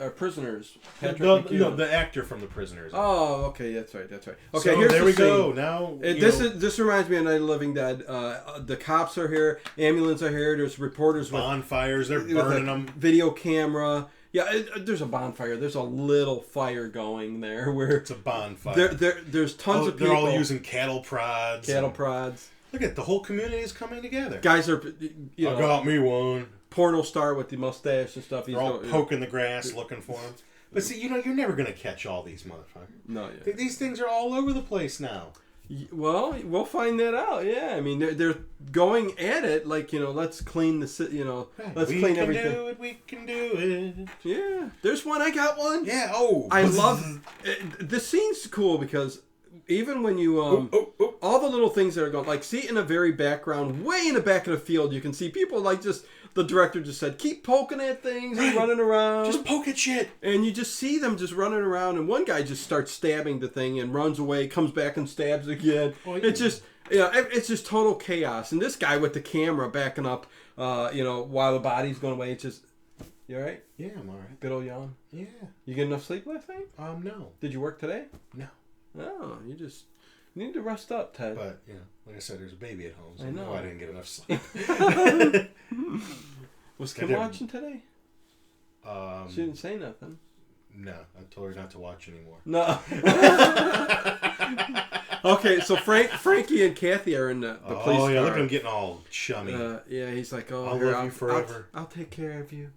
The actor from The Prisoners. Oh, okay, that's right. Okay, so here's there we scene. go. Now this reminds me of Night of the Living Dead. The cops are here. Ambulance are here. There's reporters with bonfires. They're burning them. Video camera. Yeah, there's a bonfire. There's a little fire going there where it's a bonfire. There's tons of people. They're all using cattle prods. Look at the whole community is coming together. Guys are, I got me one. Porno star with the mustache and stuff. They're all poking the grass, looking for him. But see, you're never going to catch all these motherfuckers. No, yeah. These things are all over the place now. Well, we'll find that out. Yeah, I mean, they're going at it like, let's clean the city. Let's clean everything. We can do it. Yeah, there's one. I got one. Yeah. I love this scene's cool because. Even when you, all the little things that are going, like, see in the very background, way in the back of the field, you can see people the director just said, keep poking at things and running around. Just poke at shit. And you just see them just running around, and one guy just starts stabbing the thing and runs away, comes back and stabs again. Oh, yeah. It's just total chaos. And this guy with the camera backing up, while the body's going away, it's just, you all right? Yeah, I'm all right. Bit old yawn? Yeah. You get enough sleep last night? No. Did you work today? No. No, you need to rest up, Ted. But, like I said, there's a baby at home, so I know. I didn't get enough sleep. Was Kim watching today? She didn't say nothing. No, I told her not to watch anymore. No. Okay, so Frankie and Kathy are in the police car. Oh, yeah, look at him getting all chummy. Yeah, he's like, I'll love you forever. I'll take care of you.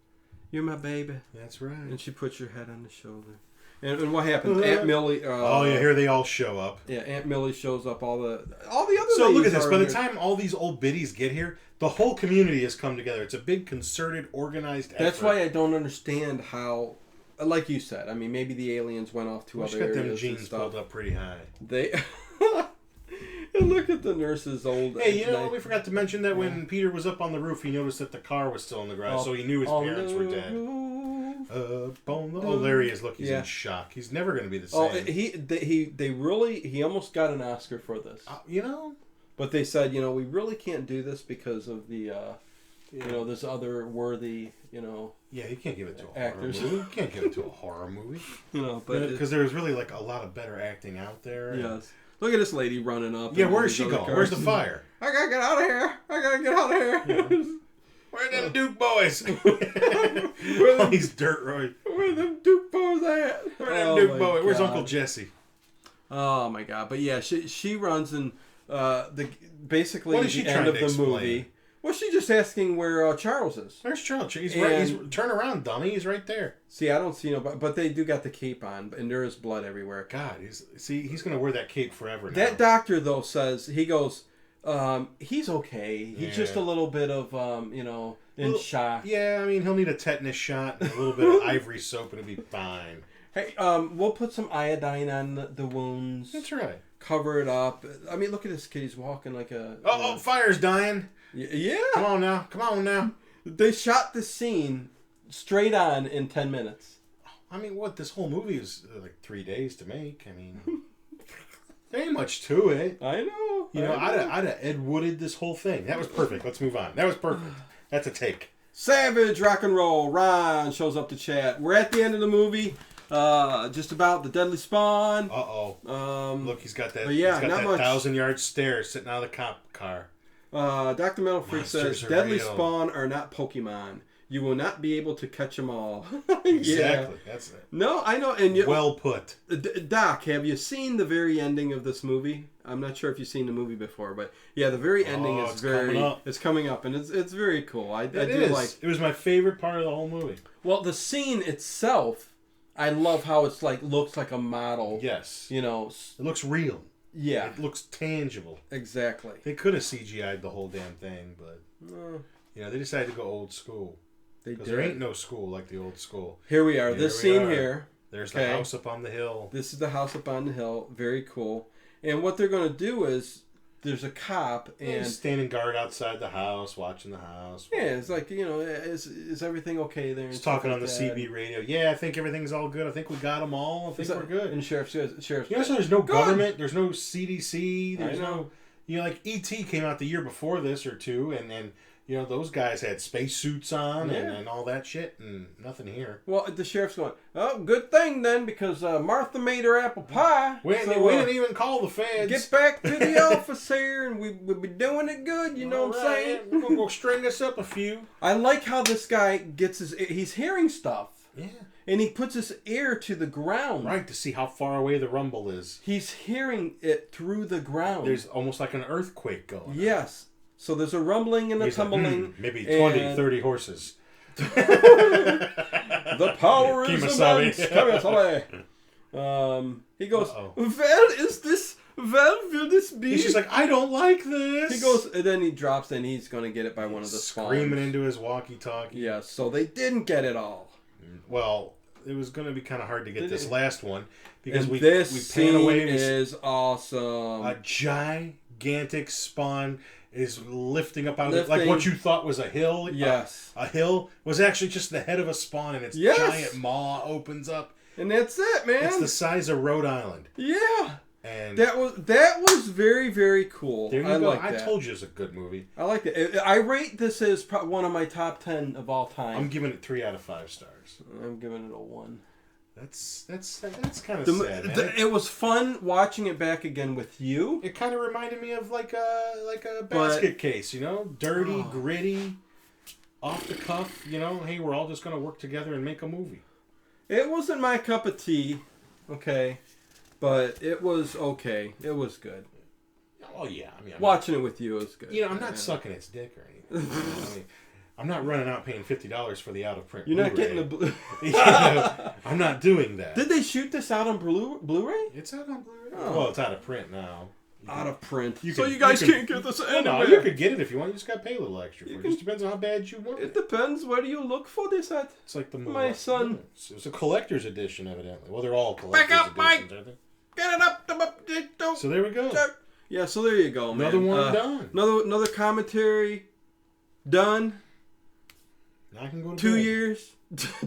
You're my baby. That's right. And she puts your head on the shoulder. And what happens? Aunt Millie. Here they all show up. Yeah, Aunt Millie shows up. All the other. So look at this. By the time all these old biddies get here, the whole community has come together. It's a big, concerted, organized effort. That's why I don't understand how. Like you said, I mean, maybe the aliens went off to other areas. Got them jeans pulled up pretty high. And look at the nurse's old. Hey, we forgot to mention that when Peter was up on the roof, he noticed that the car was still in the garage, so he knew his parents were dead. There he is. Look, he's in shock. He's never going to be the same. He almost got an Oscar for this. But they said, we really can't do this because of the, there's other worthy, Yeah, you can't give it to a actors. Horror movie. You can't give it to a horror movie. But because there's really a lot of better acting out there. Yes. Look at this lady running up. Yeah, where is she going? Where's the fire? I gotta get out of here. I gotta get out of here. Yeah. Where them Duke boys? Where these dirt roads? Where them Duke boys at? Where them Duke boys? Where's Uncle Jesse? Oh my God! But yeah, she runs and basically what is she the end of the explain? movie. Well, she's just asking where Charles is. Where's Charles? He's right. He's turn around, dummy. He's right there. See, I don't see no, but they do got the cape on, and there is blood everywhere. God, he's gonna wear that cape forever now. That doctor though says he goes, he's okay. He's just a little bit of in shock. Yeah, I mean he'll need a tetanus shot and a little bit of ivory soap and it'll be fine. Hey, we'll put some iodine on the wounds. That's right. Cover it up. I mean, look at this kid. He's walking like a. Oh, fire's dying. Yeah. Come on now. They shot the scene straight on in 10 minutes. I mean, what? This whole movie is like 3 days to make. I mean, there ain't much to it. I know. I'd have Ed Wooded this whole thing. That was perfect. Let's move on. That was perfect. That's a take. Savage rock and roll. Ron shows up to chat. We're at the end of the movie. Just about the deadly spawn. Look, he's got that. Yeah, he's got that much. 1,000-yard stare sitting out of the cop car. Dr. Metal Freak Monsters says, are deadly real. spawn are not Pokemon. You will not be able to catch them all. Exactly. Yeah. That's it. No, I know. And well put. Doc, have you seen the very ending of this movie? I'm not sure if you've seen the movie before, but yeah, the very ending is it's coming up, and it's very cool. I do like. It was my favorite part of the whole movie. Well, the scene itself, I love how it's like looks like a model. Yes. You know, it looks real. Yeah. It looks tangible. Exactly. They could have CGI'd the whole damn thing, but they decided to go old school. Because there ain't no school like the old school. Here we are. This scene here. There's the house up on the hill. This is the house up on the hill. Very cool. And what they're going to do is there's a cop and he's standing guard outside the house, watching the house. Yeah, it's like, is everything okay there? He's talking on the CB radio. Yeah, I think everything's all good. I think we got them all. I think we're good. And sheriff's. So there's no government. There's no CDC. There's no. Like E.T. came out the year before this or two, and those guys had spacesuits on and all that shit, and nothing here. Well, the sheriff's going, oh, good thing then, because Martha made her apple pie. We didn't even call the feds. Get back to the office here, and we'll be doing it good, you know what I'm saying? We're going to go string us up a few. I like how this guy gets he's hearing stuff. Yeah. And he puts his ear to the ground. Right, to see how far away the rumble is. He's hearing it through the ground. There's almost like an earthquake going on. Yes. So there's a rumbling and a tumbling. Maybe 20, 30 horses. The power is immense. He goes, Well, will this be? He's just like, I don't like this. He goes, and then he drops, and he's going to get it by one of the spawns. Screaming into his walkie-talkie. Yeah, so they didn't get it all. Well, it was going to be kind of hard to get this last one. Because and we scene pan away. Is awesome. A gigantic spawn is lifting up out of like what you thought was a hill. Yes. A hill was actually just the head of a spawn, and its giant maw opens up. And that's it, man. It's the size of Rhode Island. Yeah. And that was very, very cool. There you go. I told you it's a good movie. I like it. I rate this as one of my top 10 of all time. I'm giving it 3 out of 5 stars. I'm giving it a 1. That's kind of sad, man. It was fun watching it back again with you. It kind of reminded me of like a basket case, dirty, gritty, off the cuff. Hey, we're all just gonna work together and make a movie. It wasn't my cup of tea, okay, but it was okay. It was good. Oh yeah, I mean, watching it with you was good. I'm not sucking its dick or anything. I'm not running out paying $50 for the out-of-print You're Blu-ray. not getting the I'm not doing that. Did they shoot this out on Blu-ray? It's out on Blu-ray. Oh. Well, it's out of print now. Out of print. You guys can't get this anywhere. No, you could get it if you want. You just got to pay a little extra for it. It just depends on how bad you want it. It depends. Where do you look for this at? It's like my son. It's a collector's edition, evidently. Well, they're all collector's editions, Mike. aren't they? Get it up. So there we go. Yeah, so there you go, man. Another one done. Another commentary done. Now I can go to 2 bed. years.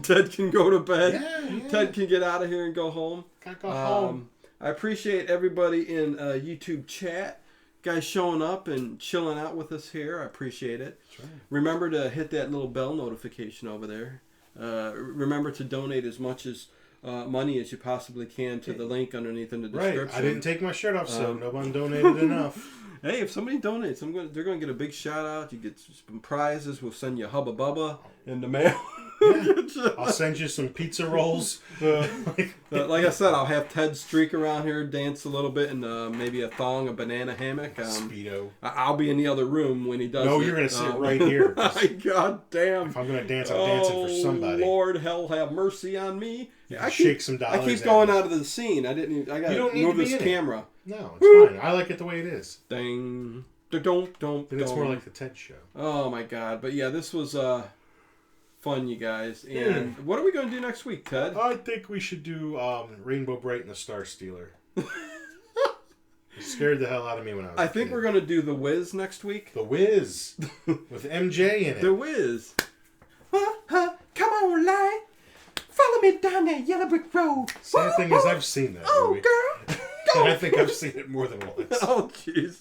Ted can go to bed. Yeah. Ted can get out of here and go home. Gotta go home. I appreciate everybody in YouTube chat. Guys showing up and chilling out with us here. I appreciate it. Right. Remember to hit that little bell notification over there. Remember to donate as much as money as you possibly can to the link underneath in the description. Right. I didn't take my shirt off, so no one donated enough. Hey, if somebody donates, they're going to get a big shout out. You get some prizes. We'll send you a Hubba Bubba in the mail. Yeah. I'll send you some pizza rolls. Like I said, I'll have Ted streak around here, dance a little bit, and maybe a thong, a banana hammock. Speedo. I'll be in the other room when he does it. No, you're going to sit right here. God damn. If I'm going to dance, I'm dancing for somebody. Lord, hell have mercy on me. I shake some dollars. I keep going out of the scene. I got to move this camera. No, it's fine. I like it the way it is. Ding. Don't. Then it's more like the TED show. Oh, my God. But, yeah, this was fun, you guys. And what are we going to do next week, Ted? I think we should do Rainbow Bright and the Star Stealer. It scared the hell out of me when I was a think kid. we're going to do The Wiz next week. The Wiz. With MJ in it. The Wiz. Come on, line. Follow me down that yellow brick road. Sad thing is, I've seen that movie. Girl. And I think I've seen it more than once. Oh, jeez.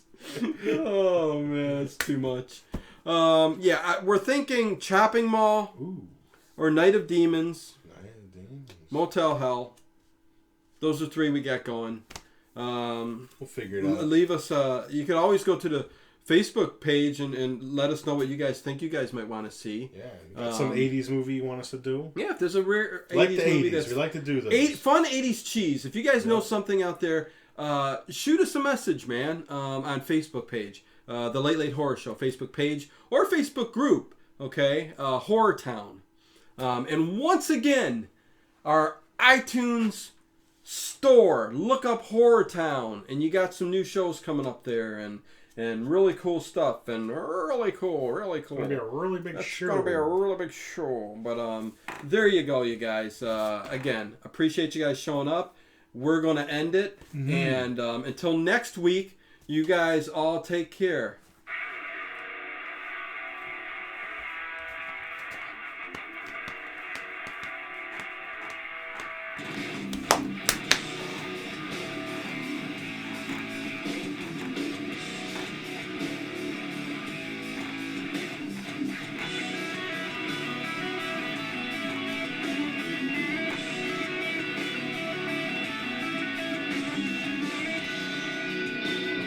Oh, man. It's too much. We're thinking Chopping Mall. Ooh. Or Night of Demons. Night of Demons. Motel Hell. Those are 3 we got going. We'll figure it out. Leave us. You can always go to the Facebook page and let us know what you guys think you guys might want to see. Yeah, you got some 80s movie you want us to do? Yeah, if there's a rare 80s like the movie 80s. We like to do those. Fun 80s cheese. If you guys know something out there, shoot us a message, man, on Facebook page. The Late Late Horror Show Facebook page or Facebook group, okay? Horror Town. And once again, our iTunes store, look up Horror Town, and you got some new shows coming up there, and really cool stuff, and really cool. It's going to be a really big show. It's going to be a really big show. But there you go, you guys. Again, appreciate you guys showing up. We're going to end it. Mm-hmm. And until next week, you guys all take care.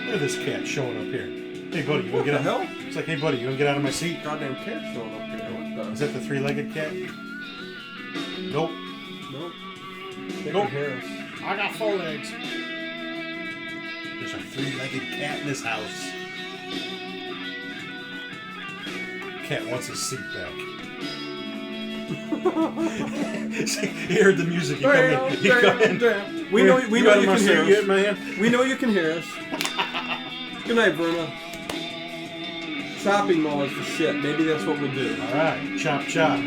Look at this cat showing up here. Hey, buddy, you want to get out? Hell? It's like, hey, buddy, you want to get out of my seat? Goddamn cat showing up here. What the? Is that the 3-legged cat? Nope. They Nope. can hear us. I got 4 legs. There's a 3-legged cat in this house. Cat wants his seat back. He heard the music. He come in. We know you can hear us. Yet, man? We know you can hear us. Good night, Verna. Shopping mall is the shit. Maybe that's what we'll do. All right, chop chop.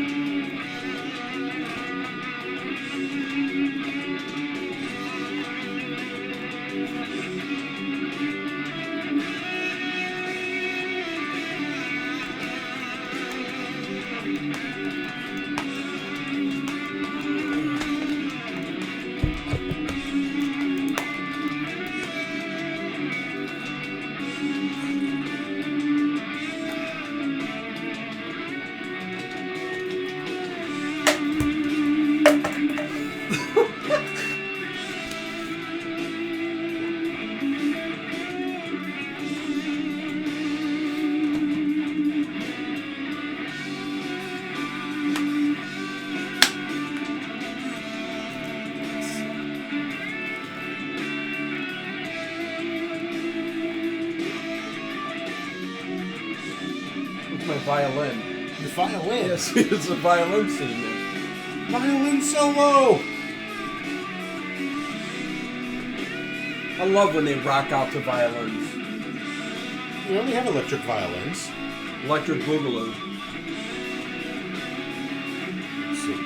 Violin. Your violin? Yes, it's a violin scene there. Violin solo! I love when they rock out to violins. We only have electric violins. Electric Boogaloo. Let's see.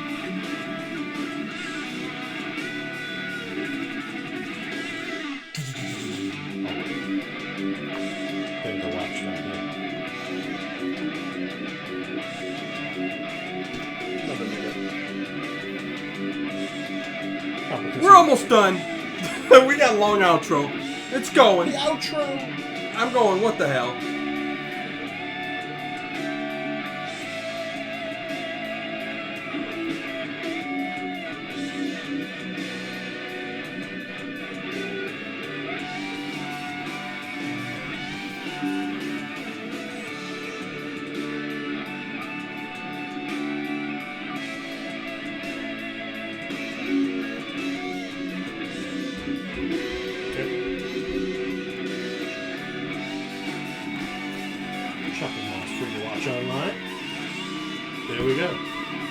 Thing to watch down here. We're almost done. We got a long outro. It's going. The outro. I'm going. What the hell? Chopping Mall's free to watch online. There we go.